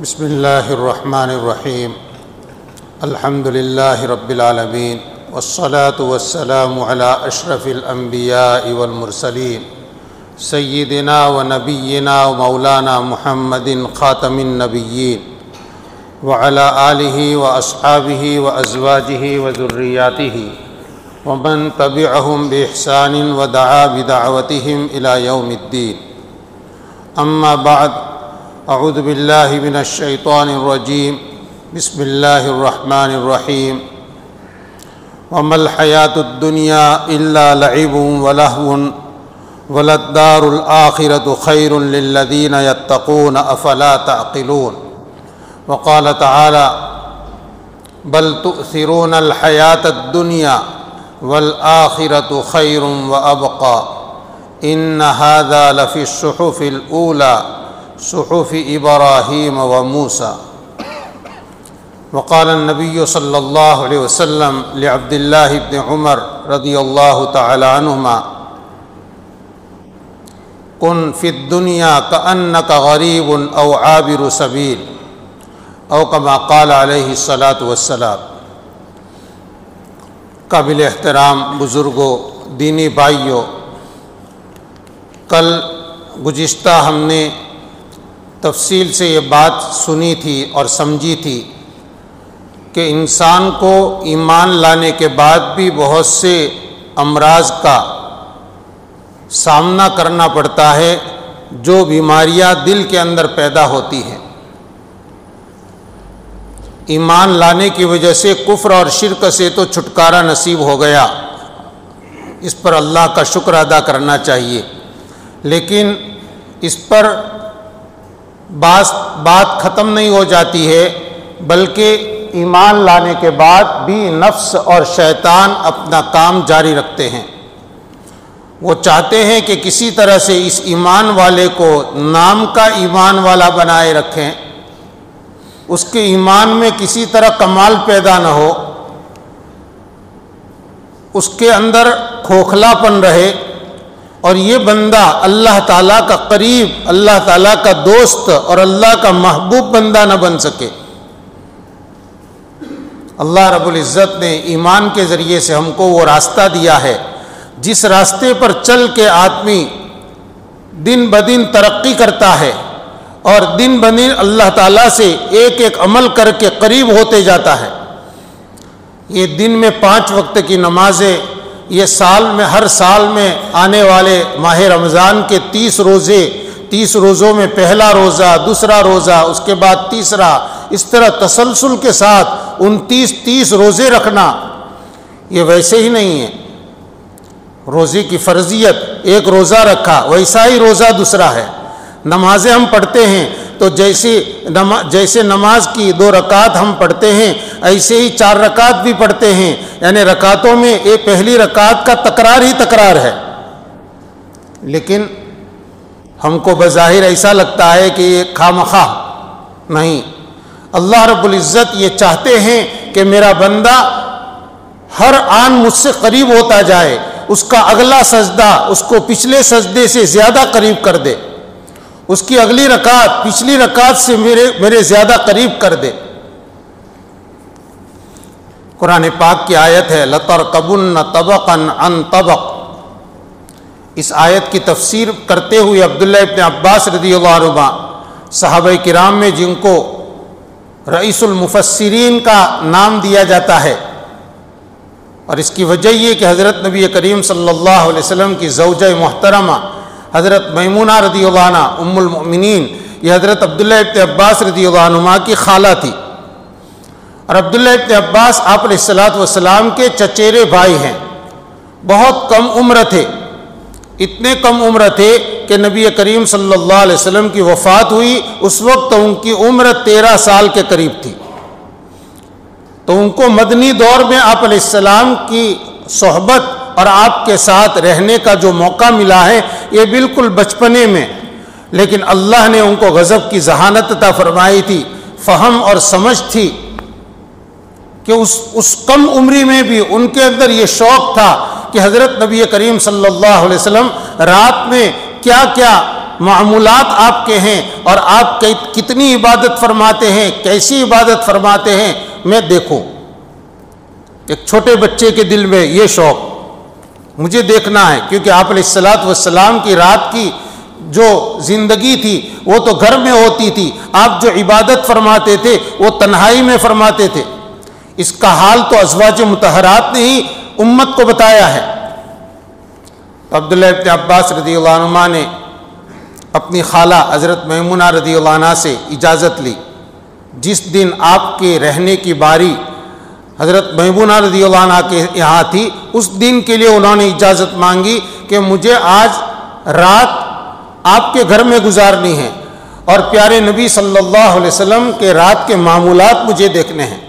بسم اللہ الرحمن الرحیم الحمد للہ رب العالمین والصلاة والسلام علی اشرف الانبیاء والمرسلین سیدنا و نبینا و مولانا محمد خاتم النبیین وعلی آلہ و اصحابہ و ازواجہ و ذریاتہ ومن تبعہم بإحسان ودعا بدعوتہم الی یوم الدین اما بعد اعوذ باللہ من الشیطان الرجیم بسم اللہ الرحمن الرحیم وما الحیاة الدنیا الا لعب ولہو وللدار الآخرة خیر للذین یتقون افلا تعقلون وقال تعالی بل تؤثرون الحیاة الدنیا والآخرة خیر وابقى ان هذا لفی الصحف الاولى صحف ابراہیم و موسیٰ وقال النبی صلی اللہ علیہ وسلم لعبد اللہ بن عمر رضی اللہ تعالی عنہما کن فی الدنیا کأنک غریب او عابر سبیل او کما قال علیہ الصلاۃ والسلام۔ قابل احترام بزرگوں، دینی بھائیوں، کل گزشتہ ہم نے تفصیل سے یہ بات سنی تھی اور سمجھی تھی کہ انسان کو ایمان لانے کے بعد بھی بہت سے امراض کا سامنا کرنا پڑتا ہے، جو بیماریاں دل کے اندر پیدا ہوتی ہیں۔ ایمان لانے کی وجہ سے کفر اور شرک سے تو چھٹکارا نصیب ہو گیا، اس پر اللہ کا شکر ادا کرنا چاہیے، لیکن اس پر بات ختم نہیں ہو جاتی ہے، بلکہ ایمان لانے کے بعد بھی نفس اور شیطان اپنا کام جاری رکھتے ہیں۔ وہ چاہتے ہیں کہ کسی طرح سے اس ایمان والے کو نام کا ایمان والا بنائے رکھیں، اس کے ایمان میں کسی طرح کمال پیدا نہ ہو، اس کے اندر کھوکھلا پن رہے، اور یہ بندہ اللہ تعالیٰ کا قریب، اللہ تعالیٰ کا دوست اور اللہ کا محبوب بندہ نہ بن سکے۔ اللہ رب العزت نے ایمان کے ذریعے سے ہم کو وہ راستہ دیا ہے جس راستے پر چل کے آدمی دن بدن ترقی کرتا ہے اور دن بدن اللہ تعالیٰ سے ایک ایک عمل کر کے قریب ہوتے جاتا ہے۔ یہ دن میں 5 وقت کی نمازیں، یہ ہر سال میں آنے والے ماہ رمضان کے 30 روزے، 30 روزوں میں پہلا روزہ، دوسرا روزہ، اس کے بعد تیسرا، اس طرح تسلسل کے ساتھ 29 روزے رکھنا، یہ ویسے ہی نہیں ہے۔ روزے کی فرضیت، ایک روزہ رکھا ویسا ہی روزہ دوسرا ہے۔ نمازیں ہم پڑھتے ہیں تو جیسے نماز کی 2 رکعت ہم پڑھتے ہیں، ایسے ہی 4 رکعت بھی پڑھتے ہیں، یعنی رکعتوں میں ایک پہلی رکعت کا تکرار ہی تکرار ہے، لیکن ہم کو بظاہر ایسا لگتا ہے کہ یہ خواہ نہیں۔ اللہ رب العزت یہ چاہتے ہیں کہ میرا بندہ ہر آن مجھ سے قریب ہوتا جائے، اس کا اگلا سجدہ اس کو پچھلے سجدے سے زیادہ قریب کر دے، اس کی اگلی رکعت پچھلی رکعت سے میرے زیادہ قریب کر دے۔ قرآن پاک کی آیت ہے لَتَرْكَبُنَّ طَبَقًا عَنْ طَبَقٍ۔ اس آیت کی تفسیر کرتے ہوئے عبداللہ ابن عباس رضی اللہ عنہ، صحابہ کرام میں جن کو رئیس المفسرین کا نام دیا جاتا ہے، اور اس کی وجہ یہ کہ حضرت نبی کریم صلی اللہ علیہ وسلم کی زوجہ محترمہ حضرت میمونہ رضی اللہ عنہ ام المؤمنین، یہ حضرت عبداللہ ابن عباس رضی اللہ عنہ کی خالہ تھی، اور عبداللہ ابن عباس آپ علیہ السلام کے چچیرے بھائی ہیں۔ بہت کم عمر تھے، اتنے کم عمر تھے کہ نبی کریم صلی اللہ علیہ وسلم کی وفات ہوئی اس وقت ان کی عمر 13 سال کے قریب تھی، تو ان کو مدنی دور میں آپ علیہ السلام کی صحبت اور آپ کے ساتھ رہنے کا جو موقع ملا ہے یہ بالکل بچپنے میں، لیکن اللہ نے ان کو غضب کی ذہانت عطا فرمائی تھی، فہم اور سمجھ تھی کہ اس کم عمری میں بھی ان کے اندر یہ شوق تھا کہ حضرت نبی کریم صلی اللہ علیہ وسلم رات میں کیا کیا معمولات آپ کے ہیں اور آپ کتنی عبادت فرماتے ہیں، کیسی عبادت فرماتے ہیں میں دیکھوں۔ ایک چھوٹے بچے کے دل میں یہ شوق، مجھے دیکھنا ہے، کیونکہ آپ علیہ الصلوۃ والسلام کی رات کی جو زندگی تھی وہ تو گھر میں ہوتی تھی، آپ جو عبادت فرماتے تھے وہ تنہائی میں فرماتے تھے۔ اس کا حال تو ازواج مطہرات نے ہی امت کو بتایا ہے۔ عبداللہ ابن عباس رضی اللہ عنہ نے اپنی خالہ حضرت میمونہ رضی اللہ عنہ سے اجازت لی۔ جس دن آپ کے رہنے کی باری حضرت میمونہ رضی اللہ عنہ کے یہاں تھی، اس دن کے لیے انہوں نے اجازت مانگی کہ مجھے آج رات آپ کے گھر میں گزارنی ہے اور پیارے نبی صلی اللہ علیہ وسلم کے رات کے معمولات مجھے دیکھنے ہیں۔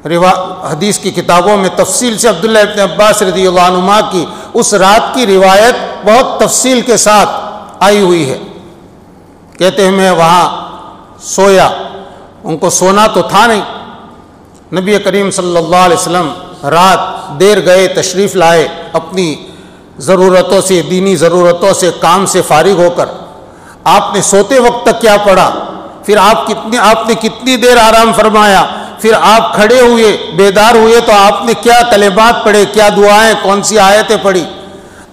حدیث کی کتابوں میں تفصیل سے عبداللہ ابن عباس رضی اللہ عنہما کی اس رات کی روایت بہت تفصیل کے ساتھ آئی ہوئی ہے۔ کہتے ہیں میں وہاں سویا، ان کو سونا تو تھا نہیں۔ نبی کریم صلی اللہ علیہ وسلم رات دیر گئے، تشریف لائے، اپنی ضرورتوں سے، دینی ضرورتوں سے، کام سے فارغ ہو کر آپ نے سوتے وقت تک کیا پڑھا، پھر آپ نے کتنی دیر آرام فرمایا، پھر آپ کھڑے ہوئے، بیدار ہوئے تو آپ نے کیا کلمات پڑھے، کیا دعائیں، کون سی آیتیں پڑھی،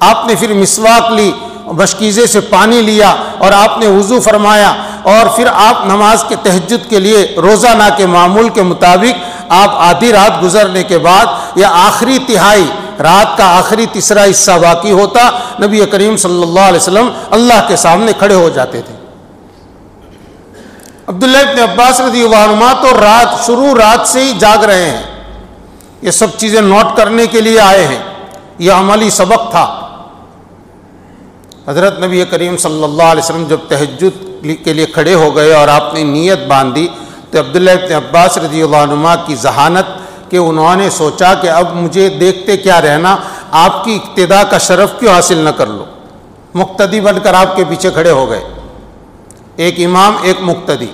آپ نے پھر مسواک لی، مشکیزے سے پانی لیا اور آپ نے وضو فرمایا، اور پھر آپ نماز کے تہجد کے لیے روزانہ کے معمول کے مطابق آپ آدھی رات گزرنے کے بعد یا آخری تہائی رات کا آخری تیسرا حصہ باقی ہوتا، نبی کریم صلی اللہ علیہ وسلم اللہ کے سامنے کھڑے ہو جاتے تھے۔ عبداللہ ابن عباس رضی اللہ عنہ تو رات سے ہی جاگ رہے ہیں، یہ سب چیزیں نوٹ کرنے کے لیے آئے ہیں، یہ عملی سبق تھا۔ حضرت نبی کریم صلی اللہ علیہ وسلم جب تہجد کے لیے کھڑے ہو گئے اور آپ نے نیت باندھی تو عبداللہ ابن عباس رضی اللہ عنہ کی ذہانت کہ انہوں نے سوچا کہ اب مجھے دیکھتے کیا رہنا، آپ کی اقتداء کا شرف کیوں حاصل نہ کر لو، مقتدی بن کر آپ کے پیچھے کھڑے ہو گئے، ایک امام ایک مقتدی،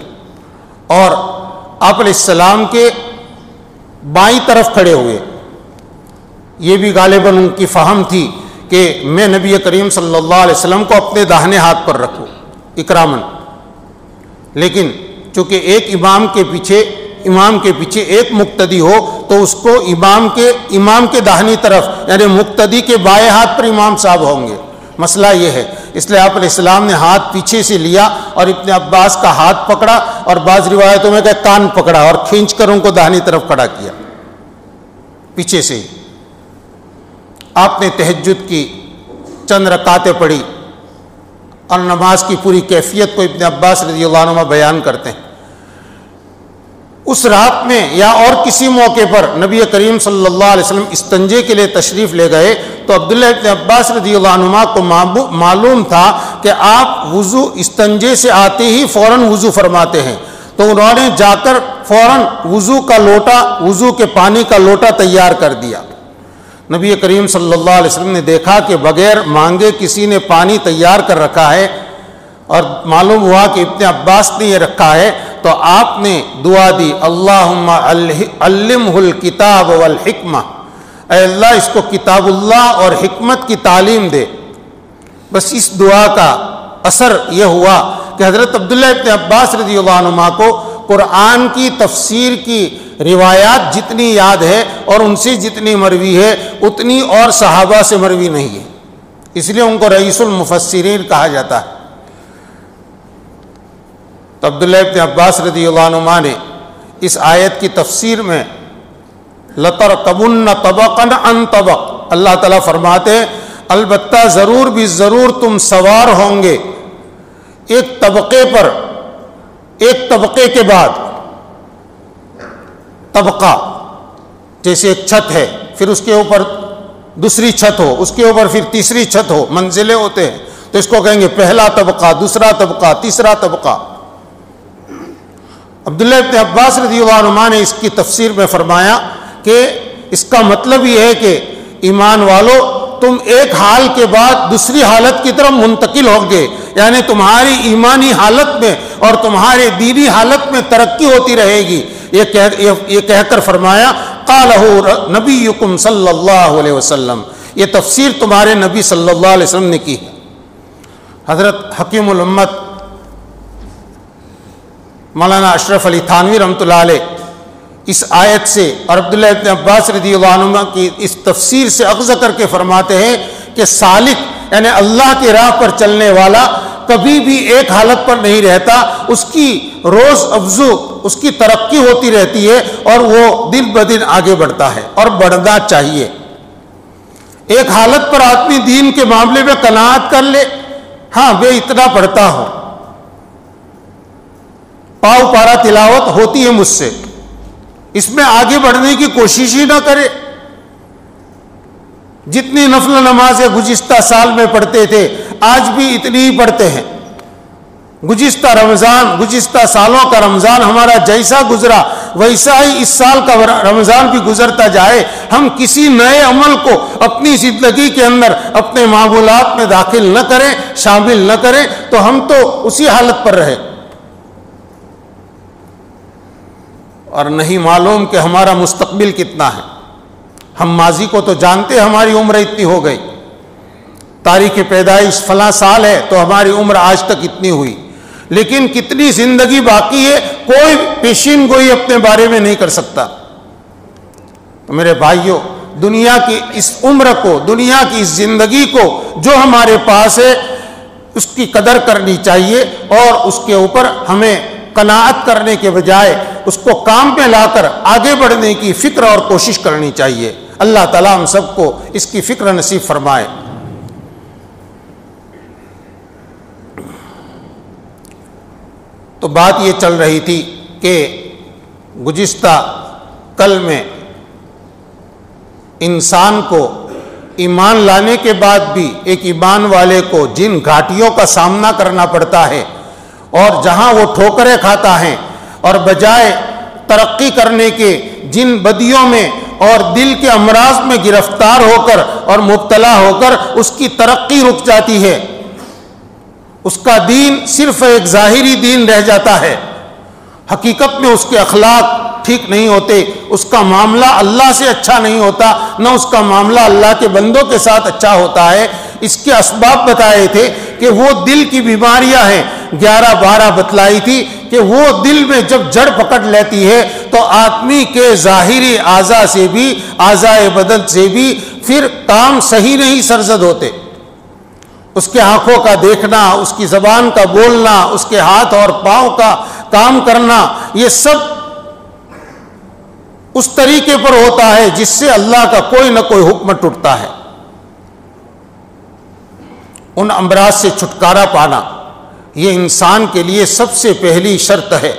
اور آپ علیہ السلام کے بائیں طرف کھڑے ہوئے۔ یہ بھی غالباً ان کی فہم تھی کہ میں نبی کریم صلی اللہ علیہ وسلم کو اپنے داہنے ہاتھ پر رکھوں اکراماً، لیکن چونکہ ایک امام کے پیچھے ایک مقتدی ہو تو اس کو امام کے داہنی طرف یعنی مقتدی کے بائیں ہاتھ پر امام صاحب ہوں گے، مسئلہ یہ ہے۔ اس لیے آپ علیہ السلام نے ہاتھ پیچھے سے لیا اور ابن عباس کا ہاتھ پکڑا، اور بعض روایتوں میں کہ کان پکڑا اور کھینچ کر ان کو داہنی طرف کھڑا کیا پیچھے سے ہی۔ آپ نے تہجد کی چند رکعتیں پڑھی اور نماز کی پوری کیفیت کو ابن عباس رضی اللہ عنہ بیان کرتے ہیں۔ اس رات میں یا اور کسی موقع پر نبی کریم صلی اللہ علیہ وسلم استنجے کے لیے تشریف لے گئے تو عبداللہ ابن عباس رضی اللہ عنہ کو معلوم تھا کہ آپ وضو استنجے سے آتے ہی فوراً وضو فرماتے ہیں، تو انہوں نے جا کر فوراً وضو کے پانی کا لوٹا تیار کر دیا۔ نبی کریم صلی اللہ علیہ وسلم نے دیکھا کہ بغیر مانگے کسی نے پانی تیار کر رکھا ہے، اور معلوم ہوا کہ ابن عباس نے یہ رکھا ہے، تو آپ نے دعا دی، اللہم علمہ الکتاب والحکمہ، اے اللہ اس کو کتاب اللہ اور حکمت کی تعلیم دے۔ بس اس دعا کا اثر یہ ہوا کہ حضرت عبداللہ ابن عباس رضی اللہ عنہ کو قرآن کی تفسیر کی روایات جتنی یاد ہے اور ان سے جتنی مروی ہے اتنی اور صحابہ سے مروی نہیں ہے، اس لیے ان کو رئیس المفسرین کہا جاتا ہے۔ تو عبداللہ ابن عباس رضی اللہ عنہ نے اس آیت کی تفسیر میں لَتَرْكَبُنَّ طَبَقًا عَنْ طَبَقٍ، اللہ تعالیٰ فرماتے ہیں البتہ ضرور بھی ضرور تم سوار ہوں گے ایک طبقے پر، ایک طبقے کے بعد طبقہ، جیسے ایک چھت ہے پھر اس کے اوپر دوسری چھت ہو، اس کے اوپر پھر تیسری چھت ہو، منزلیں ہوتے ہیں، تو اس کو کہیں گے پہلا طبقہ، دوسرا طبقہ، تیسرا طبقہ۔ عبداللہ ابن عباس رضی اللہ عنہ نے اس کی تفسیر میں فرمایا کہ اس کا مطلب یہ ہے کہ ایمان والو تم ایک حال کے بعد دوسری حالت کی طرف منتقل ہوگے، یعنی تمہاری ایمانی حالت میں اور تمہارے دینی حالت میں ترقی ہوتی رہے گی۔ یہ کہہ کر فرمایا قالہ نبیکم صلی اللہ علیہ وسلم، یہ تفسیر تمہارے نبی صلی اللہ علیہ وسلم نے کی ہے۔ حضرت حکیم الامت مولانا اشرف علی تھانوی رحمۃ اللہ علیہ اس آیت سے اور عبداللہ ابن عباس رضی اللہ عنہما کی اس تفسیر سے اخذ کر کے فرماتے ہیں کہ سالک یعنی اللہ کی راہ پر چلنے والا کبھی بھی ایک حالت پر نہیں رہتا، اس کی روز افزو اس کی ترقی ہوتی رہتی ہے اور وہ دن بدن آگے بڑھتا ہے اور بڑھنا چاہیے۔ ایک حالت پر آدمی دین کے معاملے میں قناعت کر لے، ہاں میں اتنا پڑھتا ہوں، پاؤ پارا تلاوت ہوتی ہے مجھ سے، اس میں آگے بڑھنے کی کوشش ہی نہ کرے۔ جتنی نفل نمازیں گزشتہ سال میں پڑھتے تھے آج بھی اتنی ہی پڑھتے ہیں۔ گزشتہ رمضان، گزشتہ سالوں کا رمضان ہمارا جیسا گزرا ویسا ہی اس سال کا رمضان بھی گزرتا جائے۔ ہم کسی نئے عمل کو اپنی زندگی کے اندر اپنے معمولات میں داخل نہ کریں، شامل نہ کریں تو ہم تو اسی حالت پر رہے اور نہیں معلوم کہ ہمارا مستقبل کتنا ہے۔ ہم ماضی کو تو جانتے ہماری عمر اتنی ہو گئی، تاریخ پیدائش فلاں سال ہے تو ہماری عمر آج تک اتنی ہوئی، لیکن کتنی زندگی باقی ہے کوئی پیشین گوئی اپنے بارے میں نہیں کر سکتا۔ تو میرے بھائیوں، دنیا کی اس عمر کو، دنیا کی اس زندگی کو جو ہمارے پاس ہے اس کی قدر کرنی چاہیے اور اس کے اوپر ہمیں قناعت کرنے کے بجائے اس کو کام پہ لا کر آگے بڑھنے کی فکر اور کوشش کرنی چاہیے۔ اللہ تعالیٰ ہم سب کو اس کی فکر نصیب فرمائے۔ تو بات یہ چل رہی تھی کہ گزشتہ کل میں انسان کو ایمان لانے کے بعد بھی ایک ایمان والے کو جن گھاٹیوں کا سامنا کرنا پڑتا ہے اور جہاں وہ ٹھوکریں کھاتا ہے اور بجائے ترقی کرنے کے جن بدیوں میں اور دل کے امراض میں گرفتار ہو کر اور مبتلا ہو کر اس کی ترقی رک جاتی ہے، اس کا دین صرف ایک ظاہری دین رہ جاتا ہے، حقیقت میں اس کے اخلاق ٹھیک نہیں ہوتے، اس کا معاملہ اللہ سے اچھا نہیں ہوتا، نہ اس کا معاملہ اللہ کے بندوں کے ساتھ اچھا ہوتا ہے۔ اس کے اسباب بتائے تھے کہ وہ دل کی بیماریاں ہیں، 11-12 بتلائی تھی کہ وہ دل میں جب جڑ پکڑ لیتی ہے تو آدمی کے ظاہری اعضاء سے بھی، اعضاء بدن سے بھی پھر کام صحیح نہیں سرزد ہوتے۔ اس کے آنکھوں کا دیکھنا، اس کی زبان کا بولنا، اس کے ہاتھ اور پاؤں کا کام کرنا، یہ سب اس طریقے پر ہوتا ہے جس سے اللہ کا کوئی نہ کوئی حکم ٹوٹتا ہے۔ ان امراض سے چھٹکارا پانا یہ انسان کے لیے سب سے پہلی شرط ہے۔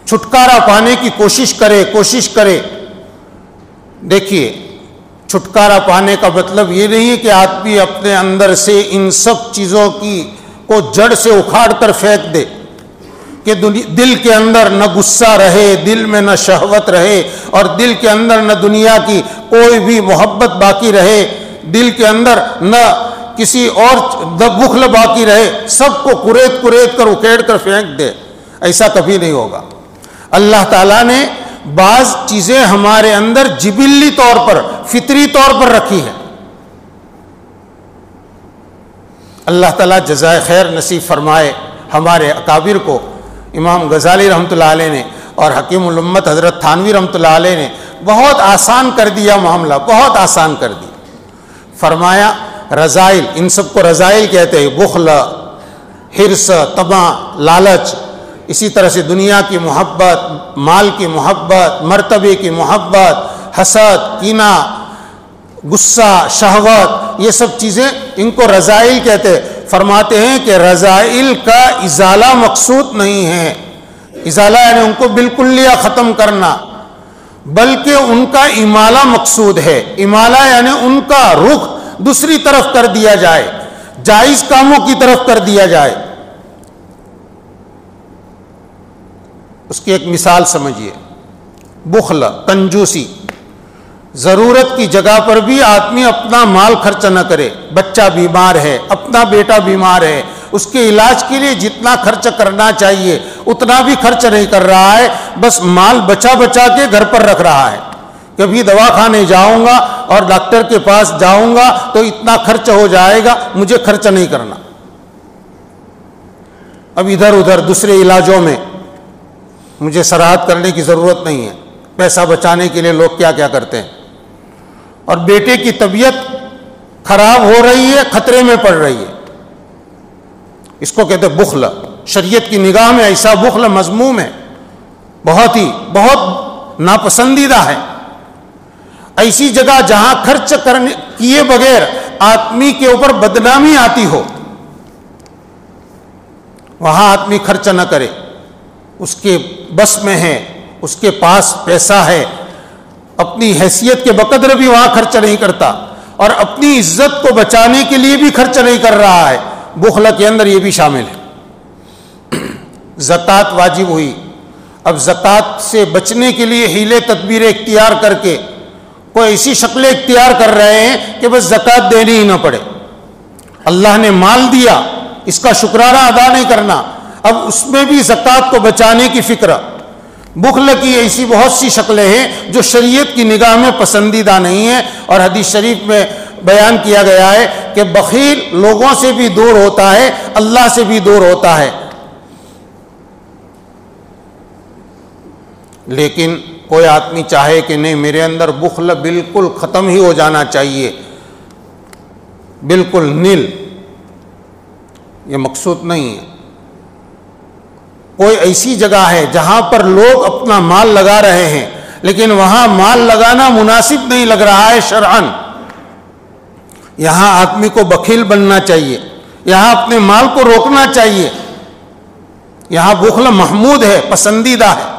چھٹکارا پانے کی کوشش کرے۔ دیکھیے، چھٹکارا پانے کا مطلب یہ نہیں ہے کہ آدمی اپنے اندر سے ان سب چیزوں کو جڑ سے اکھاڑ کر پھینک دے، کہ دل کے اندر نہ غصہ رہے، دل میں نہ شہوت رہے اور دل کے اندر نہ دنیا کی کوئی بھی محبت باقی رہے، دل کے اندر نہ کسی اور بخل باقی رہے، سب کو کریت کر اکھیڑ کر پھینک دے، ایسا کبھی نہیں ہوگا۔ اللہ تعالیٰ نے بعض چیزیں ہمارے اندر جبلی طور پر، فطری طور پر رکھی ہیں۔ اللہ تعالیٰ جزائے خیر نصیب فرمائے ہمارے اکابر کو، امام غزالی رحمۃ اللہ علیہ نے اور حکیم الامت حضرت تھانوی رحمۃ اللہ علیہ نے بہت آسان کر دیا معاملہ، بہت آسان کر دیا۔ فرمایا رذائل، ان سب کو رذائل کہتے ہیں، بخل، حرص، طمع، لالچ، اسی طرح سے دنیا کی محبت، مال کی محبت، مرتبے کی محبت، حسد، کینہ، غصہ، شہوت، یہ سب چیزیں ان کو رذائل کہتے ہیں۔ فرماتے ہیں کہ رذائل کا ازالہ مقصود نہیں ہے، ازالہ یعنی ان کو بالکلیہ ختم کرنا، بلکہ ان کا امالہ مقصود ہے۔ امالہ یعنی ان کا رخ دوسری طرف کر دیا جائے، جائز کاموں کی طرف کر دیا جائے۔ اس کی ایک مثال سمجھیے، بخل، کنجوسی، ضرورت کی جگہ پر بھی آدمی اپنا مال خرچ نہ کرے۔ بچہ بیمار ہے، اپنا بیٹا بیمار ہے، اس کے علاج کے لیے جتنا خرچ کرنا چاہیے اتنا بھی خرچ نہیں کر رہا ہے، بس مال بچا کے گھر پر رکھ رہا ہے۔ کبھی دواخانے جاؤں گا اور ڈاکٹر کے پاس جاؤں گا تو اتنا خرچ ہو جائے گا، مجھے خرچ نہیں کرنا۔ اب ادھر ادھر دوسرے علاجوں میں مجھے سراحت کرنے کی ضرورت نہیں ہے، پیسہ بچانے کے لیے لوگ کیا کیا کرتے ہیں. اور بیٹے کی طبیعت خراب ہو رہی ہے، خطرے میں پڑ رہی ہے، اس کو کہتے ہیں بخل. شریعت کی نگاہ میں ایسا بخل مذموم ہے، بہت ناپسندیدہ ہے. ایسی جگہ جہاں خرچ کرنے کیے بغیر آدمی کے اوپر بدنامی آتی ہو، وہاں آدمی خرچ نہ کرے. اس کے بس میں ہے، اس کے پاس پیسہ ہے، اپنی حیثیت کے بقدر بھی وہاں خرچ نہیں کرتا، اور اپنی عزت کو بچانے کے لیے بھی خرچ نہیں کر رہا ہے. بخل کے اندر یہ بھی شامل ہے. زکوٰۃ واجب ہوئی، اب زکوٰۃ سے بچنے کے لیے حیلے تدبیریں اختیار کر کے کوئی ایسی شکلیں اختیار کر رہے ہیں کہ بس زکوٰۃ دینی ہی نہ پڑے. اللہ نے مال دیا، اس کا شکرانہ ادا نہیں کرنا، اب اس میں بھی زکوٰۃ کو بچانے کی فکر. بخل کی ایسی بہت سی شکلیں ہیں جو شریعت کی نگاہ میں پسندیدہ نہیں ہیں. اور حدیث شریف میں بیان کیا گیا ہے کہ بخیل لوگوں سے بھی دور ہوتا ہے، اللہ سے بھی دور ہوتا ہے. لیکن کوئی آدمی چاہے کہ نہیں میرے اندر بخل بالکل ختم ہی ہو جانا چاہیے، بالکل نیل، یہ مقصود نہیں ہے. کوئی ایسی جگہ ہے جہاں پر لوگ اپنا مال لگا رہے ہیں لیکن وہاں مال لگانا مناسب نہیں لگ رہا ہے شرعاً، یہاں آدمی کو بخیل بننا چاہیے، یہاں اپنے مال کو روکنا چاہیے. یہاں بخل محمود ہے، پسندیدہ ہے.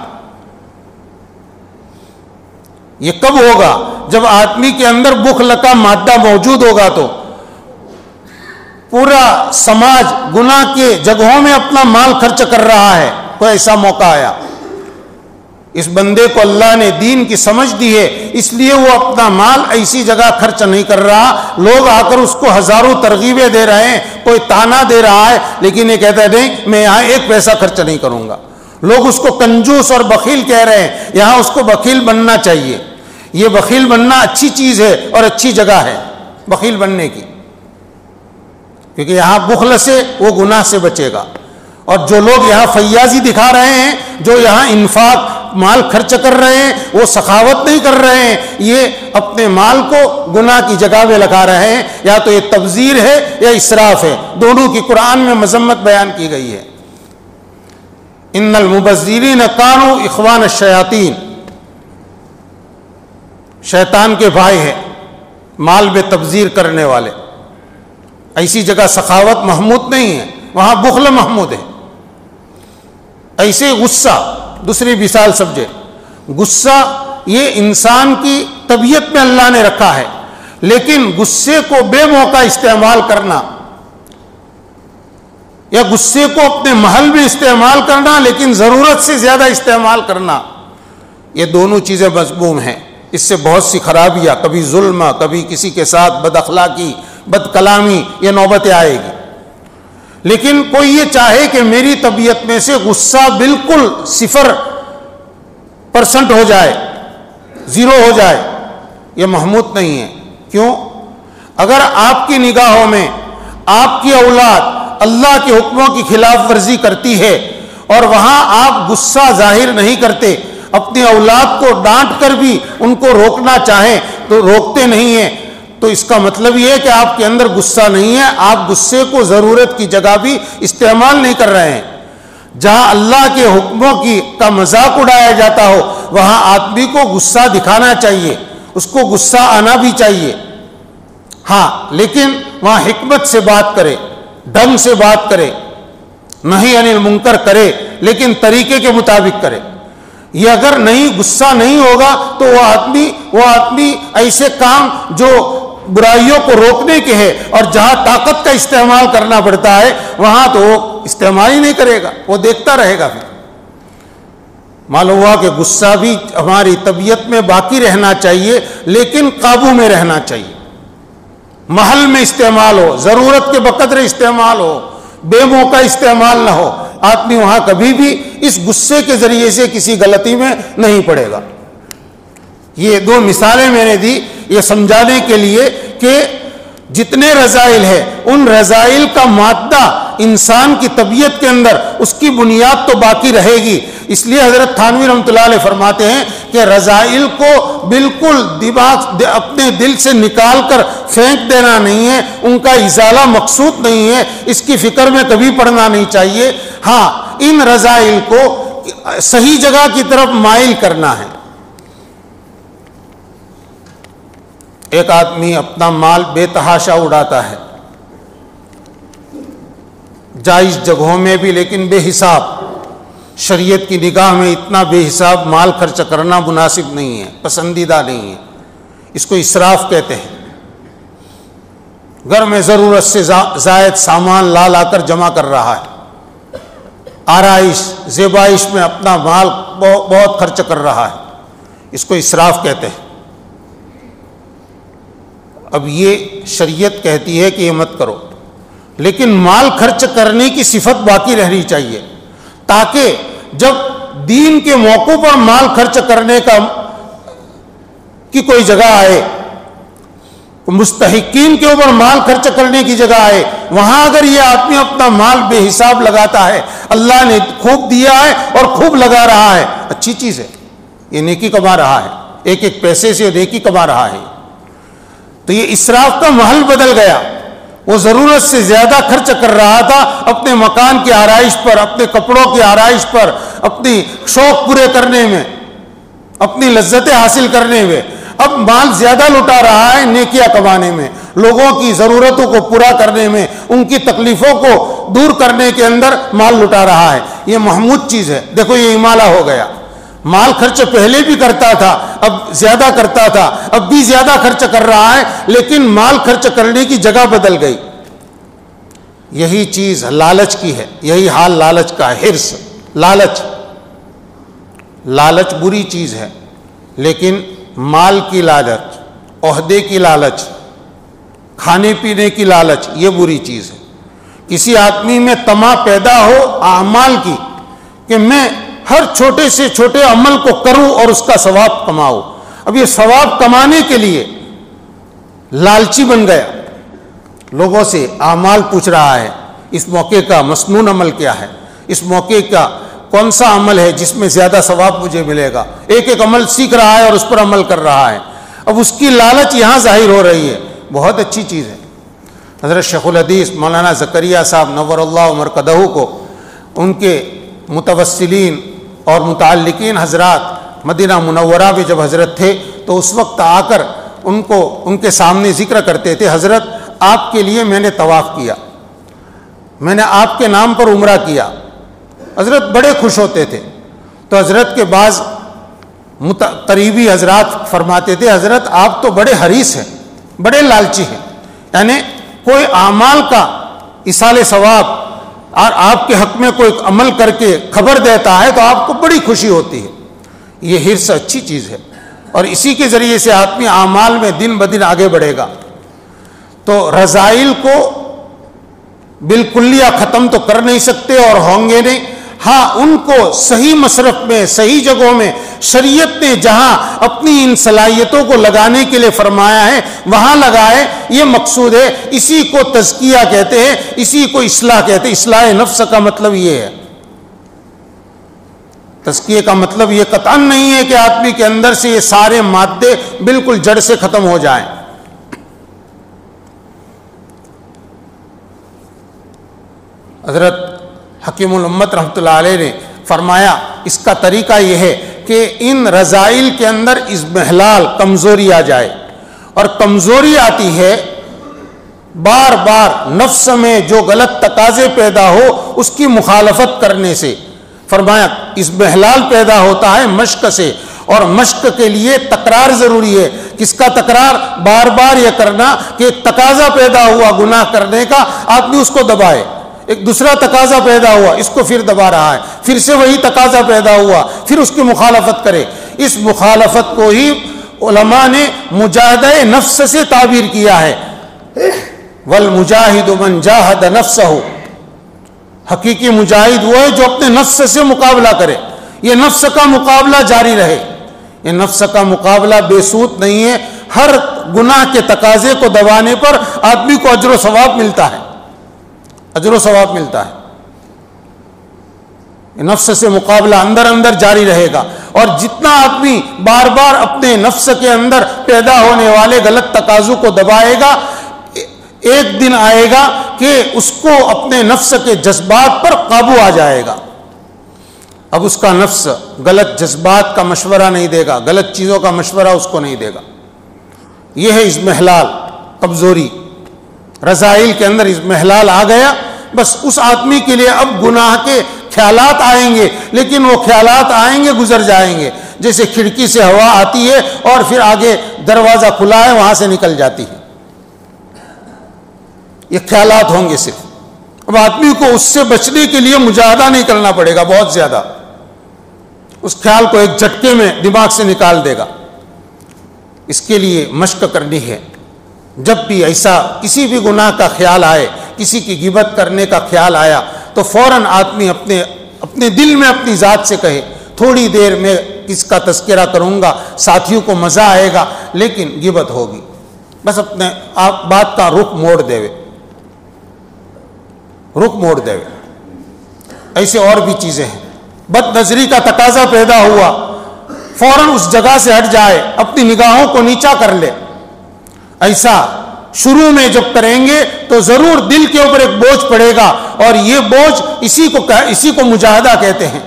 یہ کب ہوگا؟ جب آدمی کے اندر بخل کا مادہ موجود ہوگا تو پورا سماج گناہ کے جگہوں میں اپنا مال خرچ کر رہا ہے. کوئی ایسا موقع آیا، اس بندے کو اللہ نے دین کی سمجھ دی ہے، اس لیے وہ اپنا مال ایسی جگہ خرچ نہیں کر رہا. لوگ آ کر اس کو ہزاروں ترغیبیں دے رہے ہیں، کوئی تانا دے رہا ہے، لیکن یہ کہتا ہے نہیں میں یہاں ایک پیسہ خرچ نہیں کروں گا. لوگ اس کو کنجوس اور بخیل کہہ رہے ہیں، یہاں اس کو بخیل بننا چاہیے. یہ بخیل بننا اچھی چیز ہے اور اچھی جگہ ہے بخیل بننے کی، کیونکہ یہاں بخل سے وہ گناہ سے بچے گا. اور جو لوگ یہاں فیاضی دکھا رہے ہیں، جو یہاں انفاق مال خرچ کر رہے ہیں، وہ سخاوت نہیں کر رہے ہیں، یہ اپنے مال کو گناہ کی جگہ میں لگا رہے ہیں. یا تو یہ تبذیر ہے یا اسراف ہے، دونوں کی قرآن میں مذمت بیان کی گئی ہے. ان المبذرین کانوا اخوان الشیاطین، شیطان کے بھائی ہیں مال میں تبذیر کرنے والے. ایسی جگہ سخاوت محمود نہیں ہے، وہاں بخل محمود ہے. ایسے غصہ، دوسری مثال سمجھے. غصہ یہ انسان کی طبیعت میں اللہ نے رکھا ہے، لیکن غصے کو بے موقع استعمال کرنا یا غصے کو اپنے محل میں استعمال کرنا لیکن ضرورت سے زیادہ استعمال کرنا، یہ دونوں چیزیں مذموم ہیں. اس سے بہت سی خرابیاں، کبھی ظلم، کبھی کسی کے ساتھ بد اخلاقی، بد کلامی، یہ نوبتیں آئے گی. لیکن کوئی یہ چاہے کہ میری طبیعت میں سے غصہ بالکل 0% ہو جائے، 0 ہو جائے، یہ محمود نہیں ہے. کیوں؟ اگر آپ کی نگاہوں میں آپ کی اولاد اللہ کے حکموں کی خلاف ورزی کرتی ہے اور وہاں آپ غصہ ظاہر نہیں کرتے، اپنی اولاد کو ڈانٹ کر بھی ان کو روکنا چاہیں تو روکتے نہیں ہیں، تو اس کا مطلب یہ ہے کہ آپ کے اندر غصہ نہیں ہے، آپ غصے کو ضرورت کی جگہ بھی استعمال نہیں کر رہے ہیں. جہاں اللہ کے حکموں کا مذاق اڑایا جاتا ہو وہاں آدمی کو غصہ دکھانا چاہیے، اس کو غصہ آنا بھی چاہیے. ہاں لیکن وہاں حکمت سے بات کرے، ڈھنگ سے بات کرے، نہی عن المنکر کرے، لیکن طریقے کے مطابق کرے. یہ اگر غصہ نہیں ہوگا تو وہ آدمی ایسے کام جو برائیوں کو روکنے کے ہے اور جہاں طاقت کا استعمال کرنا پڑتا ہے وہاں تو وہ استعمال ہی نہیں کرے گا، وہ دیکھتا رہے گا. پھر معلوم ہوا کہ غصہ بھی ہماری طبیعت میں باقی رہنا چاہیے لیکن قابو میں رہنا چاہیے. محل میں استعمال ہو، ضرورت کے بقدر استعمال ہو، بے موقع استعمال نہ ہو. آدمی وہاں کبھی بھی اس غصے کے ذریعے سے کسی غلطی میں نہیں پڑے گا. یہ 2 مثالیں میں نے دی یہ سمجھانے کے لیے کہ جتنے رذائل ہیں ان رذائل کا مادہ انسان کی طبیعت کے اندر اس کی بنیاد تو باقی رہے گی. اس لیے حضرت تھانوی رحمۃ اللہ علیہ فرماتے ہیں کہ رذائل کو بالکل اپنے دل سے نکال کر پھینک دینا نہیں ہے، ان کا ازالہ مقصود نہیں ہے، اس کی فکر میں کبھی پڑنا نہیں چاہیے. ہاں، ان رذائل کو صحیح جگہ کی طرف مائل کرنا ہے. ایک آدمی اپنا مال بے تحاشا اڑاتا ہے، جائز جگہوں میں بھی لیکن بے حساب. شریعت کی نگاہ میں اتنا بے حساب مال خرچ کرنا مناسب نہیں ہے، پسندیدہ نہیں ہے. اس کو اسراف کہتے ہیں. گھر میں ضرورت سے زائد سامان لا کر جمع کر رہا ہے، آرائش زیبائش میں اپنا مال بہت خرچ کر رہا ہے، اس کو اسراف کہتے ہیں. اب یہ شریعت کہتی ہے کہ یہ مت کرو، لیکن مال خرچ کرنے کی صفت باقی رہنی چاہیے، تاکہ جب دین کے موقع پر مال خرچ کرنے کی کوئی جگہ آئے، مستحقین کے اوپر مال خرچ کرنے کی جگہ آئے، وہاں اگر یہ آدمی اپنا مال بے حساب لگاتا ہے، اللہ نے خوب دیا ہے اور خوب لگا رہا ہے، اچھی چیز ہے، یہ نیکی کما رہا ہے، ایک ایک پیسے سے نیکی کما رہا ہے. تو یہ اسراف کا محل بدل گیا. وہ ضرورت سے زیادہ خرچ کر رہا تھا اپنے مکان کی آرائش پر، اپنے کپڑوں کی آرائش پر، اپنی شوق پورے کرنے میں، اپنی لذتیں حاصل کرنے میں. اب مال زیادہ لٹا رہا ہے نیکیاں کمانے میں، لوگوں کی ضرورتوں کو پورا کرنے میں، ان کی تکلیفوں کو دور کرنے کے اندر مال لٹا رہا ہے. یہ محمود چیز ہے. دیکھو یہ امالہ ہو گیا. مال خرچ پہلے بھی کرتا تھا، اب زیادہ کرتا تھا، اب بھی زیادہ خرچ کر رہا ہے، لیکن مال خرچ کرنے کی جگہ بدل گئی. یہی چیز لالچ کی ہے، یہی حال لالچ کا ہے. حرص، لالچ بری چیز ہے، لیکن مال کی لالچ، عہدے کی لالچ، کھانے پینے کی لالچ، یہ بری چیز ہے. کسی آدمی میں طمع پیدا ہو اعمال کی کہ میں ہر چھوٹے سے چھوٹے عمل کو کروں اور اس کا ثواب کماؤں. اب یہ ثواب کمانے کے لیے لالچی بن گیا، لوگوں سے اعمال پوچھ رہا ہے. اس موقع کا مسنون عمل کیا ہے، اس موقع کا کون سا عمل ہے جس میں زیادہ ثواب مجھے ملے گا. ایک ایک عمل سیکھ رہا ہے اور اس پر عمل کر رہا ہے. اب اس کی لالچ یہاں ظاہر ہو رہی ہے. بہت اچھی چیز ہے. حضرت شیخ الحدیث مولانا زکریا صاحب نور اللہ مرقدہ کو ان کے متوسلین اور متعلقین حضرات مدینہ منورہ میں جب حضرت تھے تو اس وقت آ کر ان کے سامنے ذکر کرتے تھے، حضرت آپ کے لیے میں نے طواف کیا، میں نے آپ کے نام پر عمرہ کیا. حضرت بڑے خوش ہوتے تھے. تو حضرت کے بعض قریبی حضرات فرماتے تھے، حضرت آپ تو بڑے حریص ہیں، بڑے لالچی ہیں، یعنی کوئی اعمال کا ایصال ثواب اور آپ کے حق میں کوئی عمل کر کے خبر دیتا ہے تو آپ کو بڑی خوشی ہوتی ہے. یہ حرص اچھی چیز ہے، اور اسی کے ذریعے سے آدمی اعمال میں دن بدن آگے بڑھے گا. تو رذائل کو بالکلیہ ختم تو کر نہیں سکتے اور ہوں گے نہیں. ہاں، ان کو صحیح مصرف میں، صحیح جگہوں میں شریعت نے جہاں اپنی ان صلاحیتوں کو لگانے کے لیے فرمایا ہے وہاں لگائے. یہ مقصود ہے. اسی کو تزکیہ کہتے ہیں، اسی کو اصلاح کہتے ہیں. اصلاح نفس کا مطلب یہ ہے. تزکیے کا مطلب یہ قطعاً نہیں ہے کہ آدمی کے اندر سے یہ سارے مادے بالکل جڑ سے ختم ہو جائیں. حضرت حکیم الامت رحمۃ اللہ علیہ نے فرمایا اس کا طریقہ یہ ہے کہ ان رذائل کے اندر اضمحلال، کمزوری آ جائے. اور کمزوری آتی ہے بار بار نفس میں جو غلط تقاضے پیدا ہو اس کی مخالفت کرنے سے. فرمایا اضمحلال پیدا ہوتا ہے مشق سے، اور مشق کے لیے تکرار ضروری ہے. کس کا تکرار؟ بار بار یہ کرنا کہ ایک تقاضا پیدا ہوا گناہ کرنے کا، آدمی اس کو دبائے. ایک دوسرا تقاضا پیدا ہوا، اس کو پھر دبا رہا ہے، پھر سے وہی تقاضا پیدا ہوا، پھر اس کی مخالفت کرے. اس مخالفت کو ہی علماء نے مجاہدہ نفس سے تعبیر کیا ہے. والمجاہد من جاہد نفسہ. حقیقی مجاہد وہ ہے جو اپنے نفس سے مقابلہ کرے. یہ نفس کا مقابلہ جاری رہے. یہ نفس کا مقابلہ بے سود نہیں ہے. ہر گناہ کے تقاضے کو دبانے پر آدمی کو اجر و ثواب ملتا ہے، اجر و ثواب ملتا ہے۔ نفس سے مقابلہ اندر اندر جاری رہے گا، اور جتنا آدمی بار بار اپنے نفس کے اندر پیدا ہونے والے غلط تقاضوں کو دبائے گا، ایک دن آئے گا کہ اس کو اپنے نفس کے جذبات پر قابو آ جائے گا۔ اب اس کا نفس غلط جذبات کا مشورہ نہیں دے گا، غلط چیزوں کا مشورہ اس کو نہیں دے گا۔ یہ ہے اضمحلال، کمزوری، رذائل کے اندر اضمحلال آ گیا۔ بس اس آدمی کے لیے اب گناہ کے خیالات آئیں گے، لیکن وہ خیالات آئیں گے، گزر جائیں گے، جیسے کھڑکی سے ہوا آتی ہے اور پھر آگے دروازہ کھلا ہے وہاں سے نکل جاتی ہے۔ یہ خیالات ہوں گے صرف۔ اب آدمی کو اس سے بچنے کے لیے مجاہدہ نہیں کرنا پڑے گا بہت زیادہ، اس خیال کو ایک جھٹکے میں دماغ سے نکال دے گا۔ اس کے لیے مشق کرنی ہے۔ جب بھی ایسا کسی بھی گناہ کا خیال آئے، کسی کی غیبت کرنے کا خیال آیا، تو فوراً آدمی اپنے دل میں اپنی ذات سے کہے تھوڑی دیر میں کس کا تذکرہ کروں گا، ساتھیوں کو مزہ آئے گا، لیکن غیبت ہوگی۔ بس اپنے آپ بات کا رخ موڑ دے، رخ موڑ دے۔ ایسے اور بھی چیزیں ہیں۔ بد نظری کا تقاضا پیدا ہوا، فوراً اس جگہ سے ہٹ جائے، اپنی نگاہوں کو نیچا کر لے۔ ایسا شروع میں جب کریں گے تو ضرور دل کے اوپر ایک بوجھ پڑے گا، اور یہ بوجھ اسی کو مجاہدہ کہتے ہیں۔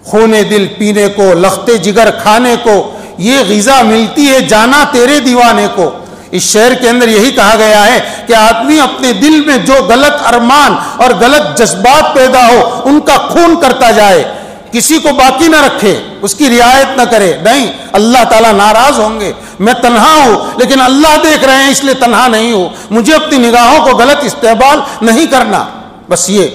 خونے دل پینے کو، لختے جگر کھانے کو، یہ غذا ملتی ہے جانا تیرے دیوانے کو۔ اس شعر کے اندر یہی کہا گیا ہے کہ آدمی اپنے دل میں جو غلط ارمان اور غلط جذبات پیدا ہو ان کا خون کرتا جائے، کسی کو باقی نہ رکھے، اس کی رعایت نہ کرے۔ نہیں، اللہ تعالیٰ ناراض ہوں گے۔ میں تنہا ہوں لیکن اللہ دیکھ رہے ہیں، اس لیے تنہا نہیں ہوں۔ مجھے اپنی نگاہوں کو غلط استعمال نہیں کرنا۔ بس یہ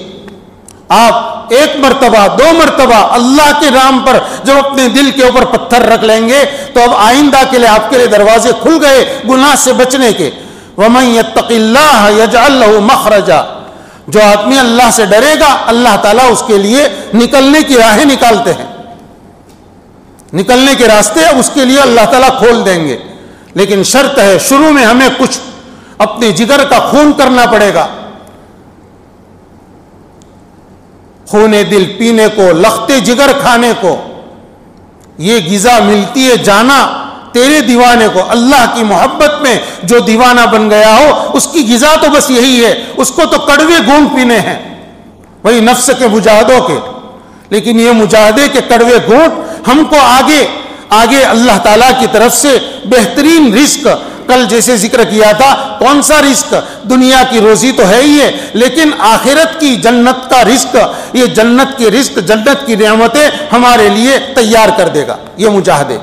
آپ ایک مرتبہ، دو مرتبہ اللہ کے نام پر جب اپنے دل کے اوپر پتھر رکھ لیں گے تو اب آئندہ کے لیے آپ کے لیے دروازے کھل گئے گناہ سے بچنے کے۔ وَمَن يَتَّقِ اللَّهَ يَجْعَلْ لَهُ مَخْرَجًا، جو آدمی اللہ سے ڈرے گا اللہ تعالیٰ اس کے لیے نکلنے کی راہیں نکالتے ہیں، نکلنے کے راستے اب اس کے لیے اللہ تعالیٰ کھول دیں گے۔ لیکن شرط ہے شروع میں ہمیں کچھ اپنے جگر کا خون کرنا پڑے گا۔ خونے دل پینے کو، لختے جگر کھانے کو، یہ غذا ملتی ہے جانا تیرے دیوانے کو۔ اللہ کی محبت میں جو دیوانہ بن گیا ہو اس کی غذا تو بس یہی ہے، اس کو تو کڑوے گھونٹ پینے ہیں، وہی نفس کے مجاہدوں کے۔ لیکن یہ مجاہدے کے کڑوے گھونٹ ہم کو آگے اللہ تعالیٰ کی طرف سے بہترین رزق، کل جیسے ذکر کیا تھا، کون سا رزق؟ دنیا کی روزی تو ہے ہی ہے، لیکن آخرت کی جنت کا رزق، یہ جنت کی رزق، جنت کی نعمتیں ہمارے لیے تیار کر دے گا یہ مجاہدے۔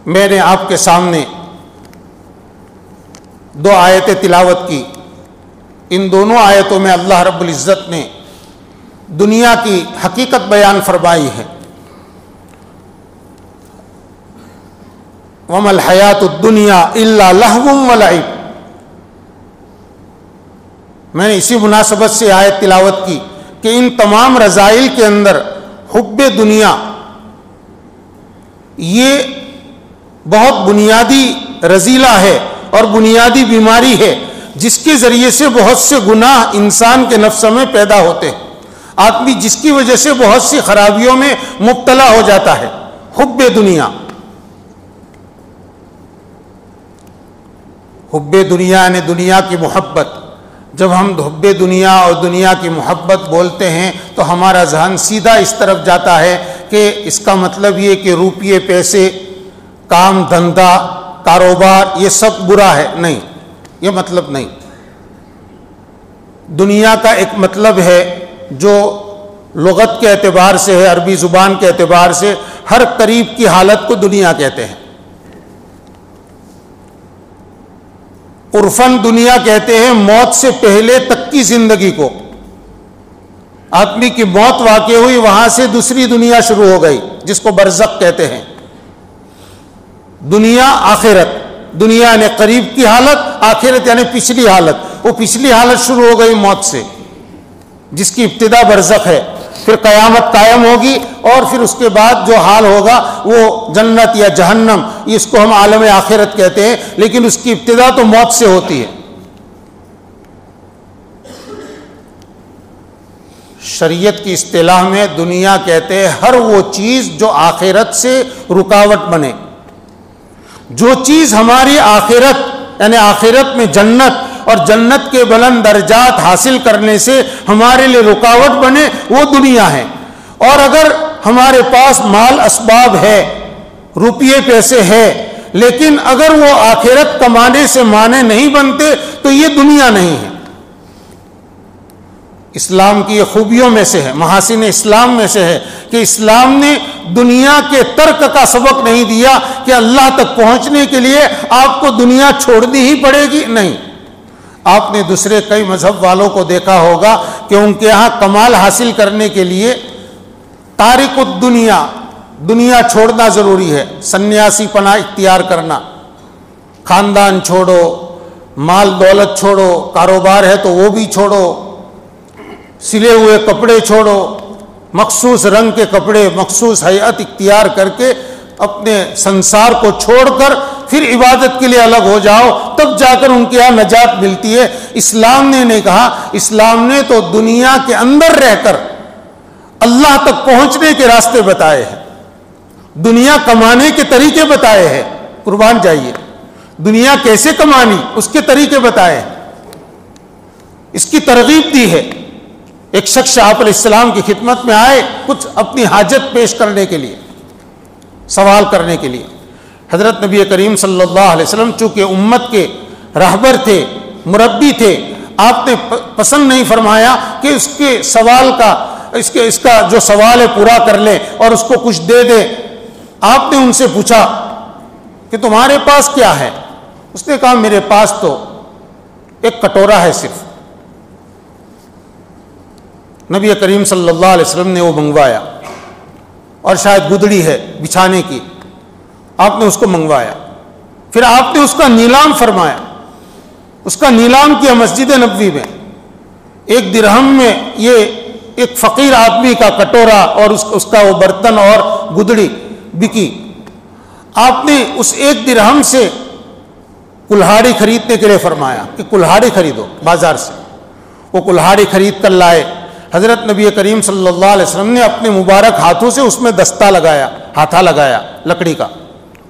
میں نے آپ کے سامنے دو آیتیں تلاوت کی، ان دونوں آیتوں میں اللہ رب العزت نے دنیا کی حقیقت بیان فرمائی ہے۔ وَمَا الْحَيَاةُ الدُّنْيَا إِلَّا لَهْوٌ وَلَعِبٌ۔ میں نے اسی مناسبت سے آیت تلاوت کی کہ ان تمام رذائل کے اندر حب دنیا یہ بہت بنیادی رذیلہ ہے اور بنیادی بیماری ہے، جس کے ذریعے سے بہت سے گناہ انسان کے نفس میں پیدا ہوتے ہیں۔ آدمی جس کی وجہ سے بہت سی خرابیوں میں مبتلا ہو جاتا ہے۔ حب دنیا، حب دنیا یعنی دنیا کی محبت۔ جب ہم حب دنیا اور دنیا کی محبت بولتے ہیں تو ہمارا ذہن سیدھا اس طرف جاتا ہے کہ اس کا مطلب یہ کہ روپیے، پیسے، کام دھندا، کاروبار یہ سب برا ہے۔ نہیں، یہ مطلب نہیں۔ دنیا کا ایک مطلب ہے جو لغت کے اعتبار سے ہے، عربی زبان کے اعتبار سے ہر قریب کی حالت کو دنیا کہتے ہیں۔ عرفاً دنیا کہتے ہیں موت سے پہلے تک کی زندگی کو۔ آدمی کی موت واقع ہوئی، وہاں سے دوسری دنیا شروع ہو گئی جس کو برزخ کہتے ہیں۔ دنیا آخرت، دنیا یعنی قریب کی حالت، آخرت یعنی پچھلی حالت۔ وہ پچھلی حالت شروع ہو گئی موت سے، جس کی ابتدا برزخ ہے۔ پھر قیامت قائم ہوگی اور پھر اس کے بعد جو حال ہوگا وہ جنت یا جہنم، اس کو ہم عالم آخرت کہتے ہیں، لیکن اس کی ابتدا تو موت سے ہوتی ہے۔ شریعت کی اصطلاح میں دنیا کہتے ہیں ہر وہ چیز جو آخرت سے رکاوٹ بنے، جو چیز ہماری آخرت یعنی آخرت میں جنت اور جنت کے بلند درجات حاصل کرنے سے ہمارے لیے رکاوٹ بنے، وہ دنیا ہے۔ اور اگر ہمارے پاس مال اسباب ہے، روپیے پیسے ہے، لیکن اگر وہ آخرت کمانے سے مانے نہیں بنتے تو یہ دنیا نہیں ہے۔ اسلام کی یہ خوبیوں میں سے ہے، محاسن اسلام میں سے ہے کہ اسلام نے دنیا کے ترک کا سبق نہیں دیا کہ اللہ تک پہنچنے کے لیے آپ کو دنیا چھوڑنی ہی پڑے گی، نہیں۔ آپ نے دوسرے کئی مذہب والوں کو دیکھا ہوگا کہ ان کے ہاں کمال حاصل کرنے کے لیے تارک الدنیا، دنیا چھوڑنا ضروری ہے، سنیاسی پناہ اختیار کرنا، خاندان چھوڑو، مال دولت چھوڑو، کاروبار ہے تو وہ بھی چھوڑو، سلے ہوئے کپڑے چھوڑو، مخصوص رنگ کے کپڑے، مخصوص ہیئت اختیار کر کے اپنے سنسار کو چھوڑ کر پھر عبادت کے لیے الگ ہو جاؤ، تب جا کر ان کے یہاں نجات ملتی ہے۔ اسلام نے نہیں کہا، اسلام نے تو دنیا کے اندر رہ کر اللہ تک پہنچنے کے راستے بتائے ہیں، دنیا کمانے کے طریقے بتائے ہیں، قربان جائیے، دنیا کیسے کمانی اس کے طریقے بتائے ہیں، اس کی ترغیب دی ہے۔ ایک شخص آپ علیہ السلام کی خدمت میں آئے کچھ اپنی حاجت پیش کرنے کے لیے، سوال کرنے کے لیے۔ حضرت نبی کریم صلی اللہ علیہ وسلم چونکہ امت کے رہبر تھے، مربی تھے، آپ نے پسند نہیں فرمایا کہ اس کے سوال کا اس کا جو سوال ہے پورا کر لیں اور اس کو کچھ دے دیں۔ آپ نے ان سے پوچھا کہ تمہارے پاس کیا ہے؟ اس نے کہا میرے پاس تو ایک کٹورا ہے صرف۔ نبی کریم صلی اللہ علیہ وسلم نے وہ منگوایا، اور شاید گدڑی ہے بچھانے کی، آپ نے اس کو منگوایا، پھر آپ نے اس کا نیلام فرمایا، اس کا نیلام کیا مسجد نبوی میں۔ 1 درہم میں یہ ایک فقیر آدمی کا کٹورا اور اس کا وہ برتن اور گدڑی بکی۔ آپ نے اس 1 درہم سے کلہاڑی خریدنے کے لیے فرمایا کہ کلہاڑی خریدو بازار سے۔ وہ کلہاڑی خرید کر لائے۔ حضرت نبی کریم صلی اللہ علیہ وسلم نے اپنے مبارک ہاتھوں سے اس میں دستہ لگایا، ہاتھا لگایا لکڑی کا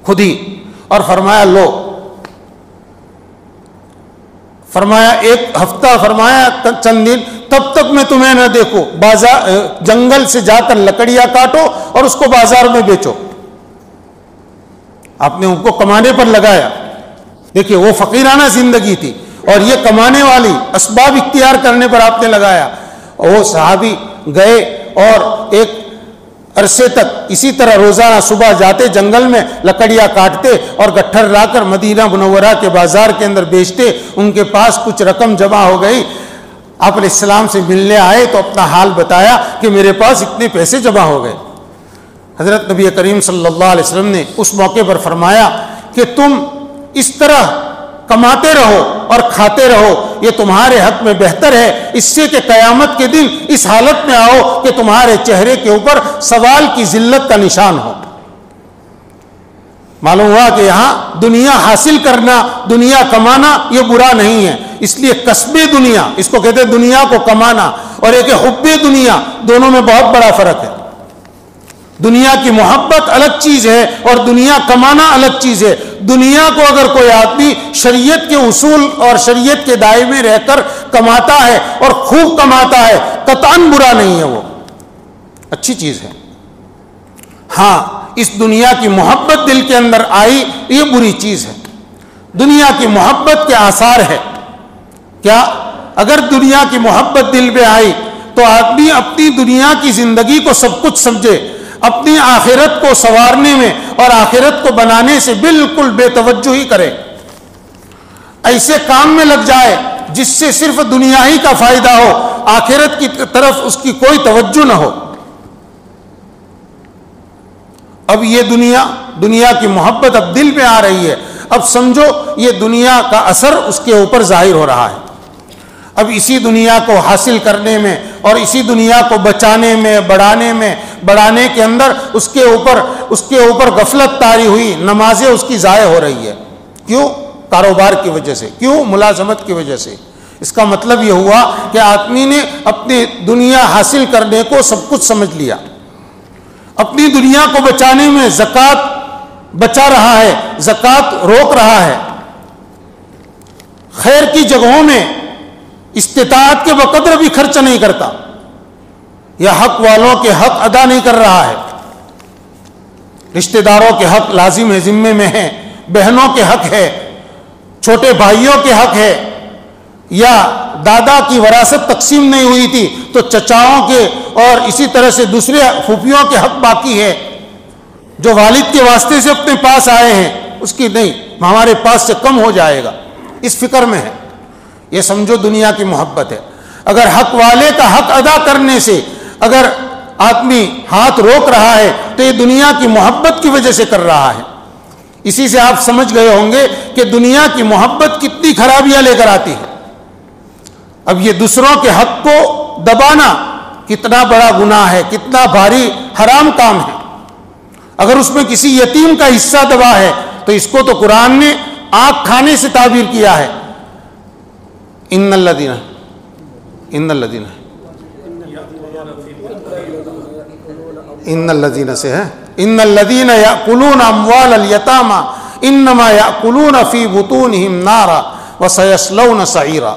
خود ہی، اور فرمایا لو۔ فرمایا 1 ہفتہ، فرمایا چند دن، تب تک میں تمہیں نہ دیکھو، بازار جنگل سے جا کر لکڑیاں کاٹو اور اس کو بازار میں بیچو۔ آپ نے ان کو کمانے پر لگایا۔ دیکھیے وہ فقیرانہ زندگی تھی، اور یہ کمانے والی اسباب اختیار کرنے پر آپ نے لگایا۔ وہ صحابی گئے اور ایک عرصے تک اسی طرح روزانہ صبح جاتے جنگل میں، لکڑیاں کاٹتے اور گٹھر لا کر مدینہ منورہ کے بازار کے اندر بیچتے۔ ان کے پاس کچھ رقم جمع ہو گئی، آپ علیہ السلام سے ملنے آئے تو اپنا حال بتایا کہ میرے پاس اتنے پیسے جمع ہو گئے۔ حضرت نبی کریم صلی اللہ علیہ وسلم نے اس موقع پر فرمایا کہ تم اس طرح کماتے رہو اور کھاتے رہو، یہ تمہارے حق میں بہتر ہے اس سے کہ قیامت کے دن اس حالت میں آؤ کہ تمہارے چہرے کے اوپر سوال کی ذلت کا نشان ہو۔ معلوم ہوا کہ یہاں دنیا حاصل کرنا، دنیا کمانا یہ برا نہیں ہے، اس لیے کسب دنیا، اس کو کہتے ہیں دنیا کو کمانا، اور ایک حب دنیا، دونوں میں بہت بڑا فرق ہے۔ دنیا کی محبت الگ چیز ہے اور دنیا کمانا الگ چیز ہے۔ دنیا کو اگر کوئی آدمی شریعت کے اصول اور شریعت کے دائرے میں رہ کر کماتا ہے اور خوب کماتا ہے، قطعاً برا نہیں ہے، وہ اچھی چیز ہے۔ ہاں اس دنیا کی محبت دل کے اندر آئی، یہ بری چیز ہے۔ دنیا کی محبت کے آثار ہے کیا؟ اگر دنیا کی محبت دل میں آئی تو آدمی اپنی دنیا کی زندگی کو سب کچھ سمجھے، اپنی آخرت کو سنوارنے میں اور آخرت کو بنانے سے بالکل بے توجہی کرے، ایسے کام میں لگ جائے جس سے صرف دنیا ہی کا فائدہ ہو، آخرت کی طرف اس کی کوئی توجہ نہ ہو۔ اب یہ دنیا کی محبت اب دل میں آ رہی ہے، اب سمجھو یہ دنیا کا اثر اس کے اوپر ظاہر ہو رہا ہے۔ اب اسی دنیا کو حاصل کرنے میں اور اسی دنیا کو بچانے میں بڑھانے کے اندر اس کے اوپر غفلت طاری ہوئی، نمازیں اس کی ضائع ہو رہی ہے. کیوں؟ کاروبار کی وجہ سے. کیوں؟ ملازمت کی وجہ سے. اس کا مطلب یہ ہوا کہ آدمی نے اپنی دنیا حاصل کرنے کو سب کچھ سمجھ لیا. اپنی دنیا کو بچانے میں زکوٰۃ بچا رہا ہے، زکوٰۃ روک رہا ہے، خیر کی جگہوں میں استطاعت کے بقدر بھی خرچ نہیں کرتا، یا حق والوں کے حق ادا نہیں کر رہا ہے. رشتہ داروں کے حق لازم ہے، ذمے میں ہے، بہنوں کے حق ہے، چھوٹے بھائیوں کے حق ہے، یا دادا کی وراثت تقسیم نہیں ہوئی تھی تو چچاؤں کے اور اسی طرح سے دوسرے پھوپھیوں کے حق باقی ہے، جو والد کے واسطے سے اپنے پاس آئے ہیں اس کی نہیں، ہمارے پاس سے کم ہو جائے گا، اس فکر میں ہے. یہ سمجھو دنیا کی محبت ہے. اگر حق والے کا حق ادا کرنے سے اگر آدمی ہاتھ روک رہا ہے تو یہ دنیا کی محبت کی وجہ سے کر رہا ہے. اسی سے آپ سمجھ گئے ہوں گے کہ دنیا کی محبت کتنی خرابیاں لے کر آتی ہے. اب یہ دوسروں کے حق کو دبانا کتنا بڑا گناہ ہے، کتنا بھاری حرام کام ہے. اگر اس میں کسی یتیم کا حصہ دبا ہے تو اس کو تو قرآن نے آنکھ کھانے سے تعبیر کیا ہے. ان الذین یأکلون اموال الیتامی انما یأکلون فی بطونہم نارا وسیصلون سعیرا.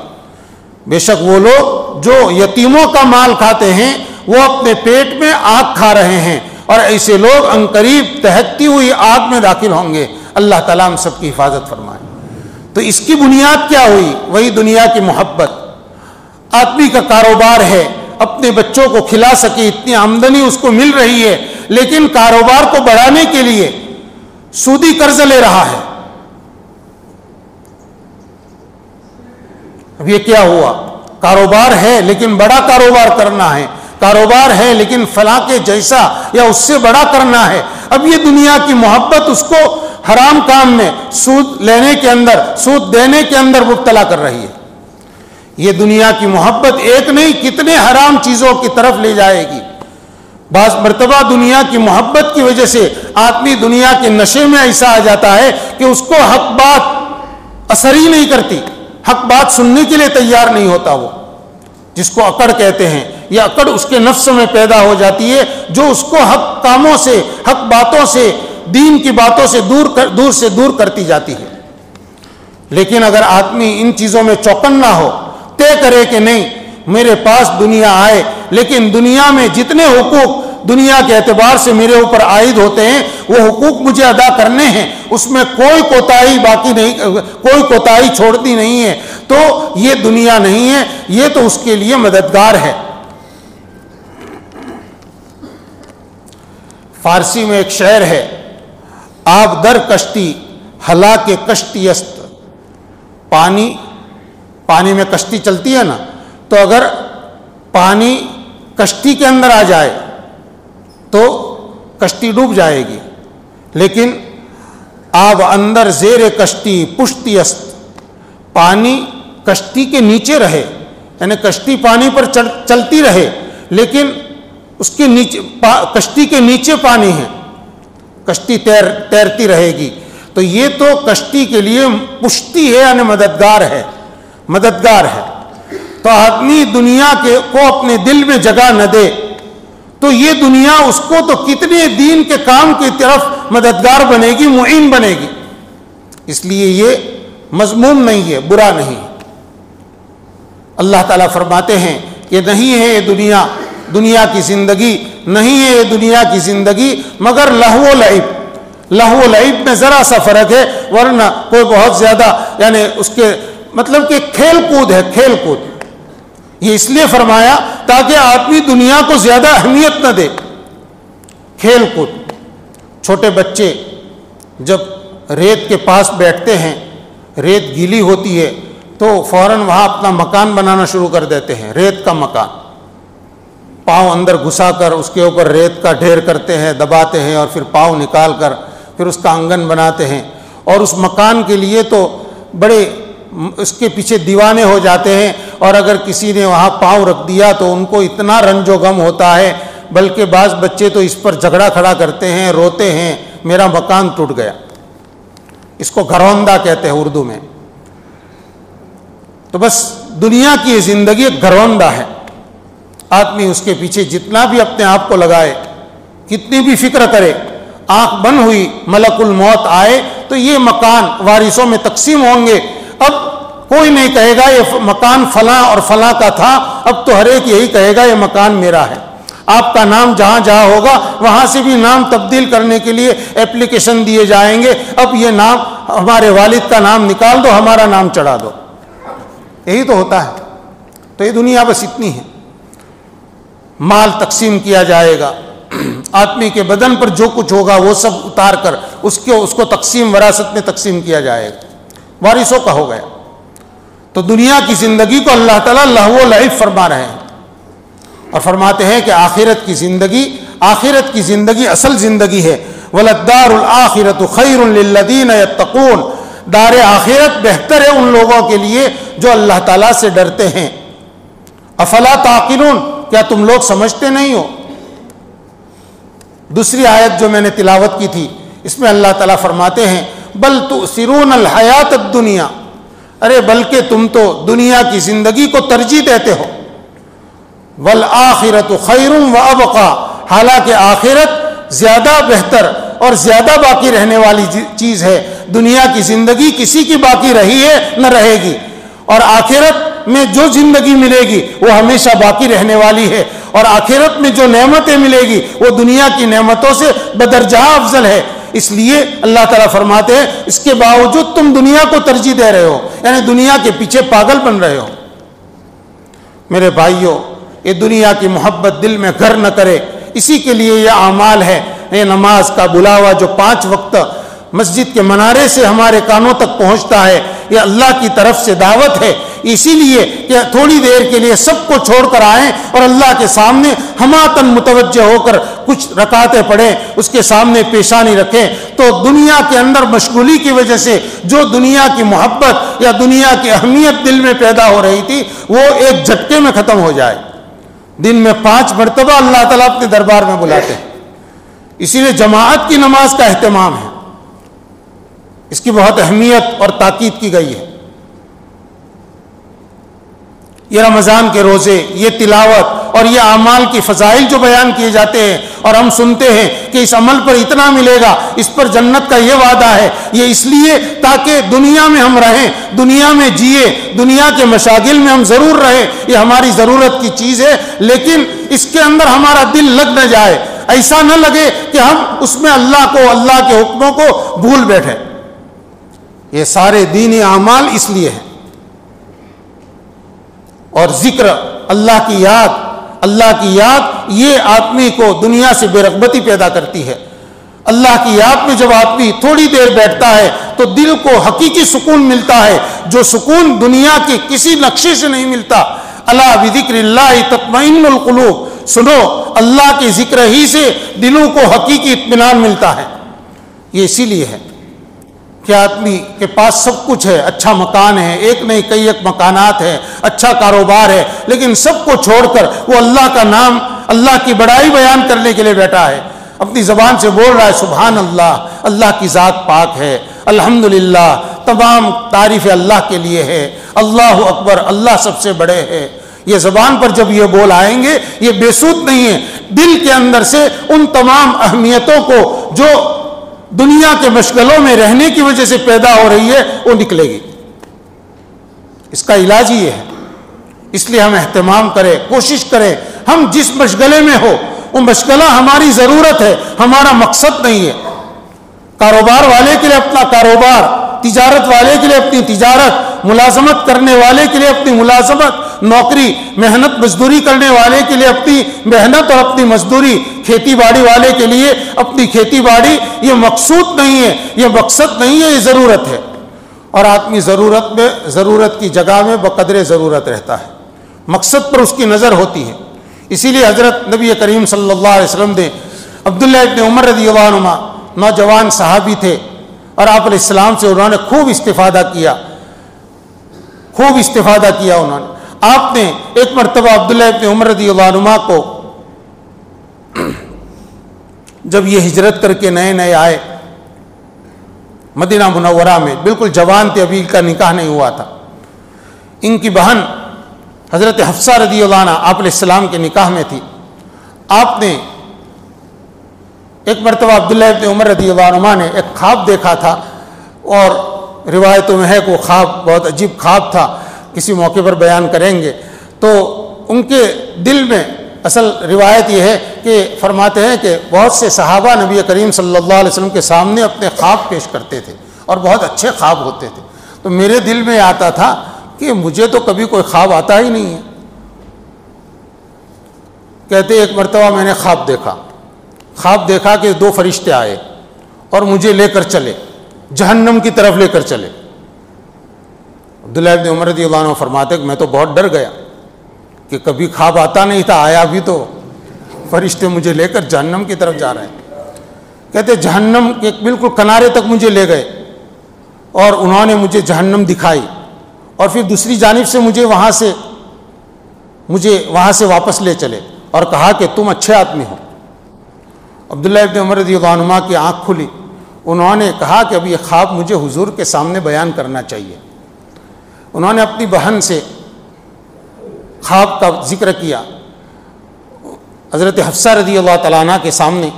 بے شک وہ لوگ جو یتیموں کا مال کھاتے ہیں وہ اپنے پیٹ میں آگ کھا رہے ہیں، اور ایسے لوگ عنقریب دہکتی ہوئی آگ میں داخل ہوں گے. اللہ تعالیٰ ہم سب کی حفاظت فرمائے. تو اس کی بنیاد کیا ہوئی؟ وہی دنیا کی محبت. آدمی کا کاروبار ہے، اپنے بچوں کو کھلا سکے اتنی آمدنی اس کو مل رہی ہے، لیکن کاروبار کو بڑھانے کے لیے سودی قرض لے رہا ہے. اب یہ کیا ہوا؟ کاروبار ہے لیکن بڑا کاروبار کرنا ہے، کاروبار ہے لیکن فلاں کے جیسا یا اس سے بڑا کرنا ہے. اب یہ دنیا کی محبت اس کو حرام کام میں، سود لینے کے اندر، سود دینے کے اندر مبتلا کر رہی ہے. یہ دنیا کی محبت ایک نہیں کتنے حرام چیزوں کی طرف لے جائے گی. بعض مرتبہ دنیا کی محبت کی وجہ سے آدمی دنیا کے نشے میں ایسا آ جاتا ہے کہ اس کو حق بات اثر ہی نہیں کرتی، حق بات سننے کے لیے تیار نہیں ہوتا. وہ جس کو اکڑ کہتے ہیں، یہ اکڑ اس کے نفس میں پیدا ہو جاتی ہے جو اس کو حق کاموں سے، حق باتوں سے، دین کی باتوں سے دور کرتی جاتی ہے. لیکن اگر آدمی ان چیزوں میں چوکنا ہو، طے کرے کہ نہیں میرے پاس دنیا آئے لیکن دنیا میں جتنے حقوق دنیا کے اعتبار سے میرے اوپر عائد ہوتے ہیں وہ حقوق مجھے ادا کرنے ہیں، اس میں کوئی کوتاہی باقی نہیں، کوئی کوتاہی چھوڑتی نہیں ہے، تو یہ دنیا نہیں ہے، یہ تو اس کے لیے مددگار ہے. فارسی میں ایک شعر ہے، آب در کشتی ہلاک کشتی است. پانی میں کشتی چلتی ہے نا، تو اگر پانی کشتی کے اندر آ جائے تو کشتی ڈوب جائے گی، لیکن آب اندر زیر کشتی پشتی است. پانی کشتی کے نیچے رہے، یعنی کشتی پانی پر چلتی رہے لیکن اس کے نیچے، کشتی کے نیچے پانی ہے، کشتی تیرتی رہے گی. تو یہ تو کشتی کے لیے پشتی ہے، یعنی مددگار ہے. تو آدمی دنیا کو اپنے دل میں جگہ نہ دے تو یہ دنیا اس کو تو کتنے دین کے کام کی طرف مددگار بنے گی، معین بنے گی. اس لیے یہ مذموم نہیں ہے، برا نہیں. اللہ تعالیٰ فرماتے ہیں کہ نہیں ہے یہ دنیا کی زندگی، نہیں ہے یہ دنیا کی زندگی مگر لہو و لعب. لہو و لعب میں ذرا سا فرق ہے، ورنہ کوئی بہت زیادہ، یعنی اس کے مطلب کہ کھیل کود ہے، کھیل کود. یہ اس لیے فرمایا تاکہ آدمی دنیا کو زیادہ اہمیت نہ دے. کھیل کود. چھوٹے بچے جب ریت کے پاس بیٹھتے ہیں، ریت گیلی ہوتی ہے تو فوراً وہاں اپنا مکان بنانا شروع کر دیتے ہیں، ریت کا مکان. پاؤں اندر گھسا کر اس کے اوپر ریت کا ڈھیر کرتے ہیں، دباتے ہیں، اور پھر پاؤں نکال کر پھر اس کا آنگن بناتے ہیں. اور اس مکان کے لیے تو بڑے اس کے پیچھے دیوانے ہو جاتے ہیں، اور اگر کسی نے وہاں پاؤں رکھ دیا تو ان کو اتنا رنج و غم ہوتا ہے، بلکہ بعض بچے تو اس پر جھگڑا کھڑا کرتے ہیں، روتے ہیں، میرا مکان ٹوٹ گیا۔ اس کو گھروندہ کہتے ہیں اردو میں۔ تو بس دنیا کی یہ زندگی ایک گھروندہ ہے، آدمی اس کے پیچھے جتنا بھی اپنے آپ کو لگائے، کتنی بھی فکر کرے، آنکھ بند ہوئی ملک الموت آئے تو یہ مکان وارثوں میں تقسیم ہوں گے۔ اب کوئی نہیں کہے گا یہ مکان فلاں اور فلاں کا تھا، اب تو ہر ایک یہی کہے گا یہ مکان میرا ہے۔ آپ کا نام جہاں جہاں ہوگا وہاں سے بھی نام تبدیل کرنے کے لیے اپلیکیشن دیے جائیں گے، اب یہ نام ہمارے والد کا نام نکال دو، ہمارا نام چڑھا دو۔ یہی تو ہوتا ہے۔ تو یہ دنیا بس اتنی ہے۔ مال تقسیم کیا جائے گا، آدمی کے بدن پر جو کچھ ہوگا وہ سب اتار کر اس کو تقسیم وراثت میں تقسیم کیا جائے گا، وارثوں کا ہو گیا۔ تو دنیا کی زندگی کو اللہ تعالیٰ لہو و لعب فرما رہے ہیں، اور فرماتے ہیں کہ آخرت کی زندگی اصل زندگی ہے۔ وَلَلدَّارُ الْآخِرَةُ خَيْرٌ لِلَّذِينَ يَتَّقُونَ، دار آخرت بہتر ہے ان لوگوں کے لیے جو اللہ تعالیٰ سے ڈرتے ہیں۔ افلا تعقلون، کیا تم لوگ سمجھتے نہیں ہو؟ دوسری آیت جو میں نے تلاوت کی تھی اس میں اللہ تعالیٰ فرماتے ہیں بل تؤثرون الحیات الدنیا، ارے بلکہ تم تو دنیا کی زندگی کو ترجیح دیتے ہو۔ والآخرۃ خیر وابقی، حالانکہ آخرت زیادہ بہتر اور زیادہ باقی رہنے والی چیز ہے۔ دنیا کی زندگی کسی کی باقی رہی ہے نہ رہے گی، اور آخرت میں جو زندگی ملے گی وہ ہمیشہ باقی رہنے والی ہے، اور آخرت میں جو نعمتیں ملے گی وہ دنیا کی نعمتوں سے بدرجہ افضل ہے۔ اس لیے اللہ تعالیٰ فرماتے ہیں اس کے باوجود تم دنیا کو ترجیح دے رہے ہو، یعنی دنیا کے پیچھے پاگل بن رہے ہو۔ میرے بھائیوں، یہ دنیا کی محبت دل میں گھر نہ کرے، اسی کے لیے یہ اعمال ہے، یہ نماز کا بلاوا جو 5 وقت مسجد کے منارے سے ہمارے کانوں تک پہنچتا ہے، یہ اللہ کی طرف سے دعوت ہے، اسی لیے کہ تھوڑی دیر کے لیے سب کو چھوڑ کر آئیں اور اللہ کے سامنے ہماتن متوجہ ہو کر کچھ رکعتیں پڑھیں، اس کے سامنے پیشانی رکھیں، تو دنیا کے اندر مشغولی کی وجہ سے جو دنیا کی محبت یا دنیا کی اہمیت دل میں پیدا ہو رہی تھی وہ ایک جھٹکے میں ختم ہو جائے۔ دن میں 5 مرتبہ اللہ تعالیٰ اپنے دربار میں بلاتے ہیں، اسی لیے جماعت کی نماز کا اہتمام ہے، اس کی بہت اہمیت اور تاکید کی گئی ہے۔ یہ رمضان کے روزے، یہ تلاوت اور یہ اعمال کی فضائل جو بیان کیے جاتے ہیں اور ہم سنتے ہیں کہ اس عمل پر اتنا ملے گا، اس پر جنت کا یہ وعدہ ہے، یہ اس لیے تاکہ دنیا میں ہم رہیں، دنیا میں جیے، دنیا کے مشاغل میں ہم ضرور رہیں، یہ ہماری ضرورت کی چیز ہے، لیکن اس کے اندر ہمارا دل لگ نہ جائے، ایسا نہ لگے کہ ہم اس میں اللہ کو، اللہ کے حکموں کو بھول بیٹھے۔ یہ سارے دینی اعمال اس لیے ہیں، اور ذکر، اللہ کی یاد یہ آدمی کو دنیا سے بے رغبتی پیدا کرتی ہے۔ اللہ کی یاد میں جب آدمی تھوڑی دیر بیٹھتا ہے تو دل کو حقیقی سکون ملتا ہے، جو سکون دنیا کے کسی نقشے سے نہیں ملتا۔ الا بذکر اللہ تطمئن القلوب، سنو اللہ کے ذکر ہی سے دلوں کو حقیقی اطمینان ملتا ہے۔ یہ اسی لیے ہے کہ آدمی کے پاس سب کچھ ہے، اچھا مکان ہے، ایک نہیں کئی ایک مکانات ہیں، اچھا کاروبار ہے، لیکن سب کو چھوڑ کر وہ اللہ کا نام، اللہ کی بڑائی بیان کرنے کے لیے بیٹھا ہے، اپنی زبان سے بول رہا ہے سبحان اللہ، اللہ کی ذات پاک ہے، الحمدللہ، تمام تعریف اللہ کے لیے ہے، اللہ اکبر، اللہ سب سے بڑے ہے۔ یہ زبان پر جب یہ بول آئیں گے یہ بے سود نہیں ہے، دل کے اندر سے ان تمام اہمیتوں کو جو دنیا کے مشغلوں میں رہنے کی وجہ سے پیدا ہو رہی ہے وہ نکلے گی۔ اس کا علاج ہی ہے، اس لیے ہم اہتمام کریں، کوشش کریں، ہم جس مشغلے میں ہو وہ مشغلہ ہماری ضرورت ہے، ہمارا مقصد نہیں ہے۔ کاروبار والے کے لیے اپنا کاروبار، تجارت والے کے لیے اپنی تجارت، ملازمت کرنے والے کے لیے اپنی ملازمت، نوکری، محنت مزدوری کرنے والے کے لیے اپنی محنت اور اپنی مزدوری، کھیتی باڑی والے کے لیے اپنی کھیتی باڑی، یہ مقصود نہیں ہے، یہ مقصد نہیں ہے، یہ ضرورت ہے۔ اور آدمی ضرورت کی جگہ میں بقدر ضرورت رہتا ہے، مقصد پر اس کی نظر ہوتی ہے۔ اسی لیے حضرت نبی کریم صلی اللہ علیہ وسلم نے عبداللہ ابن عمر رضی اللہ عنہ، نوجوان صحابی تھے، اور آپ علیہ السلام سے انہوں نے خوب استفادہ کیا انہوں نے۔ آپ نے ایک مرتبہ عبداللہ ابن عمر رضی اللہ عنہما کو جب یہ ہجرت کر کے نئے نئے آئے مدینہ منورہ میں، بالکل جوان تھے، ابھی کا نکاح نہیں ہوا تھا، ان کی بہن حضرت حفصہ رضی اللہ عنہ آپ علیہ السلام کے نکاح میں تھی. آپ نے ایک مرتبہ عبداللہ ابن عمر رضی اللہ عنہما نے ایک خواب دیکھا تھا، اور روایتوں میں ہے کہ وہ خواب بہت عجیب خواب تھا، کسی موقع پر بیان کریں گے. تو ان کے دل میں اصل روایت یہ ہے کہ فرماتے ہیں کہ بہت سے صحابہ نبی کریم صلی اللہ علیہ وسلم کے سامنے اپنے خواب پیش کرتے تھے اور بہت اچھے خواب ہوتے تھے. تو میرے دل میں آتا تھا کہ مجھے تو کبھی کوئی خواب آتا ہی نہیں ہے. کہتے ایک مرتبہ میں نے خواب دیکھا کہ 2 فرشتے آئے اور مجھے لے کر چلے، جہنم کی طرف لے کر چلے. عبداللہ ابن عمر رضی اللہ عنہ فرماتے کہ میں تو بہت ڈر گیا کہ کبھی خواب آتا نہیں تھا، آیا بھی تو فرشتے مجھے لے کر جہنم کی طرف جا رہے ہیں. کہتے جہنم کے بالکل کنارے تک مجھے لے گئے اور انہوں نے مجھے جہنم دکھائی، اور پھر دوسری جانب سے مجھے وہاں سے واپس لے چلے اور کہا کہ تم اچھے آدمی ہو. عبداللہ ابن عمر رضی اللہ عنہ کی آنکھ کھلی. انہوں نے کہا کہ اب یہ خواب مجھے حضور کے سامنے بیان کرنا چاہیے. انہوں نے اپنی بہن سے خواب کا ذکر کیا حضرت حفصہ رضی اللہ تعالیٰ عنہ کے سامنے.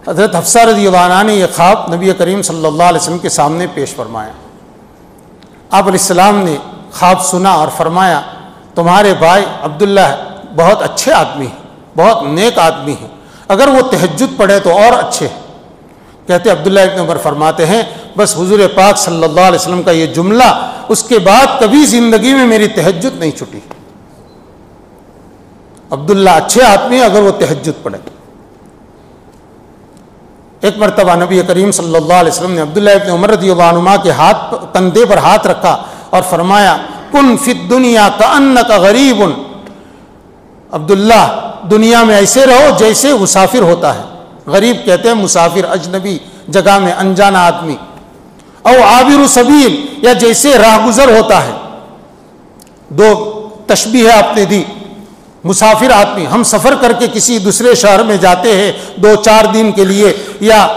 حضرت حفصہ رضی اللہ عنہ نے یہ خواب نبی کریم صلی اللہ علیہ وسلم کے سامنے پیش فرمایا. آپ علیہ السلام نے خواب سنا اور فرمایا تمہارے بھائی عبداللہ بہت اچھے آدمی ہیں، بہت نیک آدمی ہیں، اگر وہ تہجد پڑھے تو اور اچھے ہیں. کہتے عبداللہ ابن عمر فرماتے ہیں بس حضور پاک صلی اللہ علیہ وسلم کا یہ جملہ، اس کے بعد کبھی زندگی میں میری تہجد نہیں چھٹی. عبداللہ اچھے آدمی اگر وہ تہجد پڑھے. ایک مرتبہ نبی کریم صلی اللہ علیہ وسلم نے عبداللہ ابن عمر رضی اللہ عنہما کے کندھے پر ہاتھ رکھا اور فرمایا کن فی الدنیا کأنک غریب. عبداللہ دنیا میں ایسے رہو جیسے مسافر ہوتا ہے. غریب کہتے ہیں مسافر، اجنبی جگہ میں انجانا آدمی. او عابر سبیل، یا جیسے راہ گزر ہوتا ہے. 2 تشبیہ آپ نے دی. مسافر آدمی، ہم سفر کر کے کسی دوسرے شہر میں جاتے ہیں 2-4 دن کے لیے یا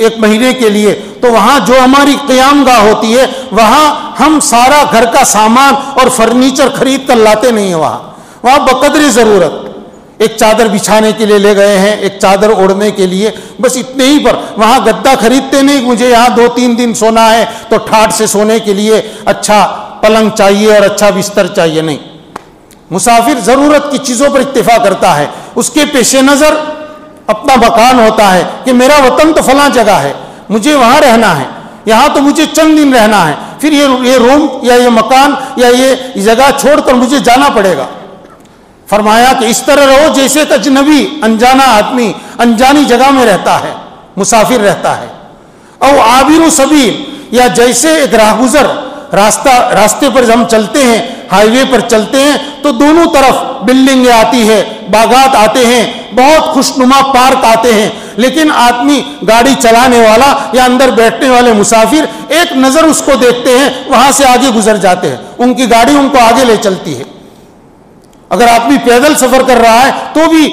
1 مہینے کے لیے، تو وہاں جو ہماری قیام گاہ ہوتی ہے وہاں ہم سارا گھر کا سامان اور فرنیچر خرید کر لاتے نہیں ہیں. وہاں بقدر ضرورت ایک چادر بچھانے کے لیے لے گئے ہیں، ایک چادر اوڑھنے کے لیے، بس اتنے ہی پر. وہاں گدا خریدتے نہیں، مجھے یہاں 2-3 دن سونا ہے تو ٹھاٹ سے سونے کے لیے اچھا پلنگ چاہیے اور اچھا بستر چاہیے. نہیں، مسافر ضرورت کی چیزوں پر اکتفا کرتا ہے. اس کے پیش نظر اپنا مکان ہوتا ہے کہ میرا وطن تو فلاں جگہ ہے، مجھے وہاں رہنا ہے، یہاں تو مجھے چند دن رہنا ہے، پھر یہ روم یا یہ مکان یا یہ جگہ چھوڑ کر مجھے جانا پڑے گا. فرمایا کہ اس طرح رہو جیسے ایک اجنبی انجانا آدمی انجانی جگہ میں رہتا ہے، مسافر رہتا ہے. او عابر سبیل، یا جیسے ایک راہ گزر راستے پر ہم چلتے ہیں، ہائی وے پر چلتے ہیں تو دونوں طرف بلڈنگیں آتی ہے، باغات آتے ہیں، بہت خوشنما پارک آتے ہیں، لیکن آدمی گاڑی چلانے والا یا اندر بیٹھنے والے مسافر ایک نظر اس کو دیکھتے ہیں، وہاں سے آگے گزر جاتے ہیں. ان کی گاڑی ان کو آگے لے چلتی ہے. اگر آدمی پیدل سفر کر رہا ہے تو بھی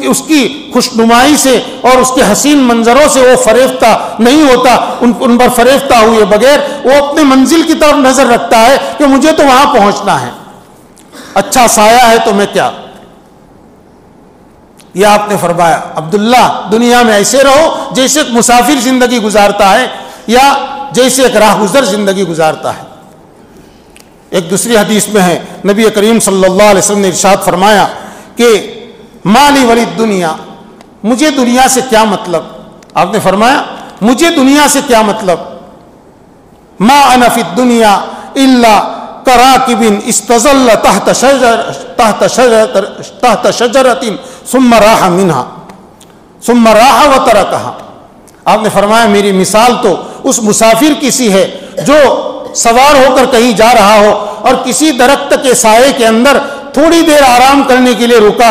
اس کی خوشنمائی سے اور اس کے حسین منظروں سے وہ فریفتہ نہیں ہوتا. ان پر فریفتہ ہوئے بغیر وہ اپنے منزل کی طرف نظر رکھتا ہے کہ مجھے تو وہاں پہنچنا ہے، اچھا سایہ ہے تو میں کیا. یہ آپ نے فرمایا عبداللہ دنیا میں ایسے رہو جیسے ایک مسافر زندگی گزارتا ہے یا جیسے ایک راہ گزر زندگی گزارتا ہے. ایک دوسری حدیث میں ہے نبی کریم صلی اللہ علیہ وسلم نے ارشاد فرمایا کہ مالی ولی دنیا، مجھے دنیا سے کیا مطلب. آپ نے فرمایا مجھے دنیا سے کیا مطلب. ما انا فی الدنیا الا کراکب استظل تحت شجرۃ ثم راح منها ثم راح وترکها. آپ نے فرمایا میری مثال تو اس مسافر کی سی ہے جو سوار ہو کر کہیں جا رہا ہو اور کسی درخت کے سائے کے اندر تھوڑی دیر آرام کرنے کے لیے رکا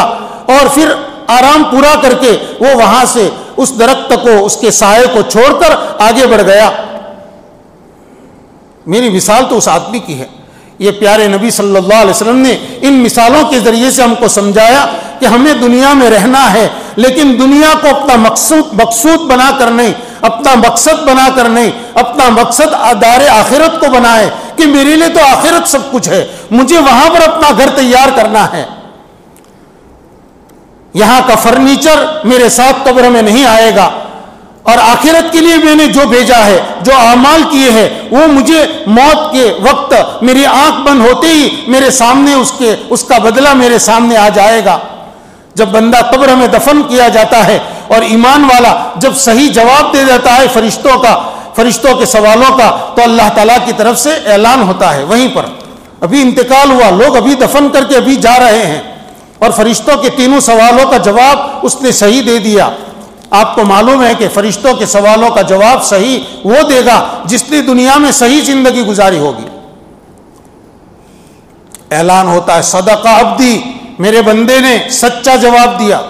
اور پھر آرام پورا کر کے وہ وہاں سے اس درخت کو، اس کے سائے کو چھوڑ کر آگے بڑھ گیا. میری مثال تو اس آدمی کی ہے. یہ پیارے نبی صلی اللہ علیہ وسلم نے ان مثالوں کے ذریعے سے ہم کو سمجھایا کہ ہمیں دنیا میں رہنا ہے، لیکن دنیا کو اپنا مقصود بنا کر نہیں، اپنا مقصد بنا کر نہیں، اپنا مقصد دار آخرت کو بنائے کہ میرے لیے تو آخرت سب کچھ ہے، مجھے وہاں پر اپنا گھر تیار کرنا ہے، یہاں کا فرنیچر میرے ساتھ قبر میں نہیں آئے گا، اور آخرت کے لیے میں نے جو بھیجا ہے، جو اعمال کیے ہیں، وہ مجھے موت کے وقت میری آنکھ بند ہوتے ہی میرے سامنے اس کا بدلہ میرے سامنے آ جائے گا۔ جب بندہ قبر میں دفن کیا جاتا ہے اور ایمان والا جب صحیح جواب دے دیتا ہے فرشتوں کے سوالوں کا، تو اللہ تعالیٰ کی طرف سے اعلان ہوتا ہے، وہیں پر ابھی انتقال ہوا، لوگ ابھی دفن کر کے ابھی جا رہے ہیں، اور فرشتوں کے تینوں سوالوں کا جواب اس نے صحیح دے دیا۔ آپ کو معلوم ہے کہ فرشتوں کے سوالوں کا جواب صحیح وہ دے گا جس نے دنیا میں صحیح زندگی گزاری ہوگی۔ اعلان ہوتا ہے صدق عبدی، میرے بندے نے سچا جواب دیا،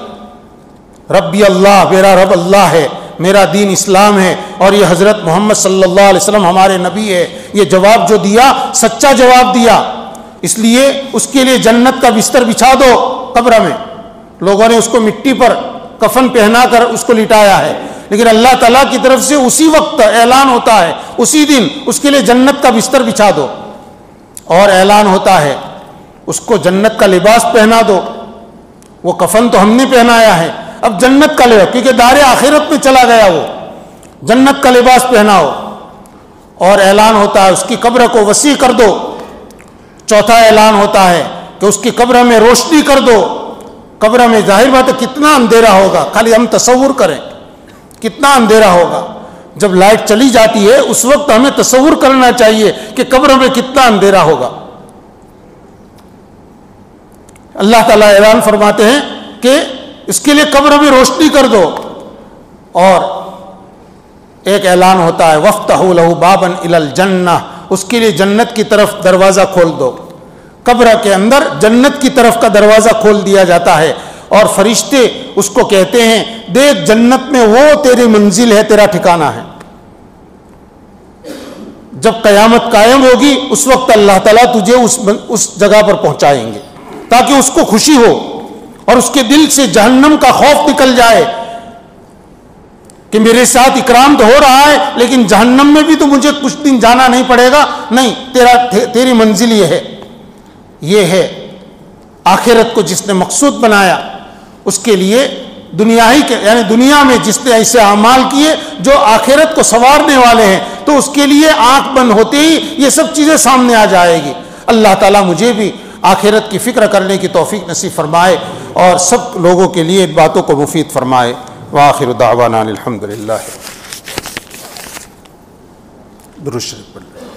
ربی اللہ، میرا رب اللہ ہے، میرا دین اسلام ہے، اور یہ حضرت محمد صلی اللہ علیہ وسلم ہمارے نبی ہے۔ یہ جواب جو دیا سچا جواب دیا، اس لیے اس کے لیے جنت کا بستر بچھا دو قبر میں۔ لوگوں نے اس کو مٹی پر کفن پہنا کر اس کو لٹایا ہے، لیکن اللہ تعالیٰ کی طرف سے اسی وقت اعلان ہوتا ہے، اسی دن اس کے لیے جنت کا بستر بچھا دو، اور اعلان ہوتا ہے اس کو جنت کا لباس پہنا دو۔ وہ کفن تو ہم نے پہنایا ہے، اب جنت کا لباس، کیونکہ دار آخرت میں چلا گیا، وہ جنت کا لباس پہناؤ، اور اعلان ہوتا ہے اس کی قبر کو وسیع کر دو۔ چوتھا اعلان ہوتا ہے کہ اس کی قبر میں روشنی کر دو۔ قبر میں ظاہر بات ہے کتنا اندھیرا ہوگا، خالی ہم تصور کریں کتنا اندھیرا ہوگا۔ جب لائٹ چلی جاتی ہے اس وقت ہمیں تصور کرنا چاہیے کہ قبر میں کتنا اندھیرا ہوگا۔ اللہ تعالیٰ اعلان فرماتے ہیں کہ اس کے لیے قبر میں روشنی کر دو، اور ایک اعلان ہوتا ہے وَافْتَحُوا لَهُ بَابًا إِلَى الْجَنَّةِ، اس کے لیے جنت کی طرف دروازہ کھول دو۔ قبر کے اندر جنت کی طرف کا دروازہ کھول دیا جاتا ہے، اور فرشتے اس کو کہتے ہیں دیکھ جنت میں وہ تیری منزل ہے، تیرا ٹھکانہ ہے۔ جب قیامت قائم ہوگی اس وقت اللہ تعالیٰ تجھے اس جگہ پر پہنچائیں گے تاکہ اس کو خوشی ہو اور اس کے دل سے جہنم کا خوف نکل جائے کہ میرے ساتھ اکرام تو ہو رہا ہے لیکن جہنم میں بھی تو مجھے کچھ دن جانا نہیں پڑے گا، نہیں، تیری منزل یہ ہے۔ یہ ہے آخرت کو جس نے مقصود بنایا، اس کے لیے یعنی دنیا میں جس نے ایسے اعمال کیے جو آخرت کو سنوارنے والے ہیں، تو اس کے لیے آنکھ بند ہوتے ہی یہ سب چیزیں سامنے آ جائے گی۔ اللہ تعالیٰ مجھے بھی آخرت کی فکر کرنے کی توفیق نصیب فرمائے اور سب لوگوں کے لیے ان باتوں کو مفید فرمائے۔ وآخر دعوانا الحمدللہ۔ درود شریف پڑھ لیں۔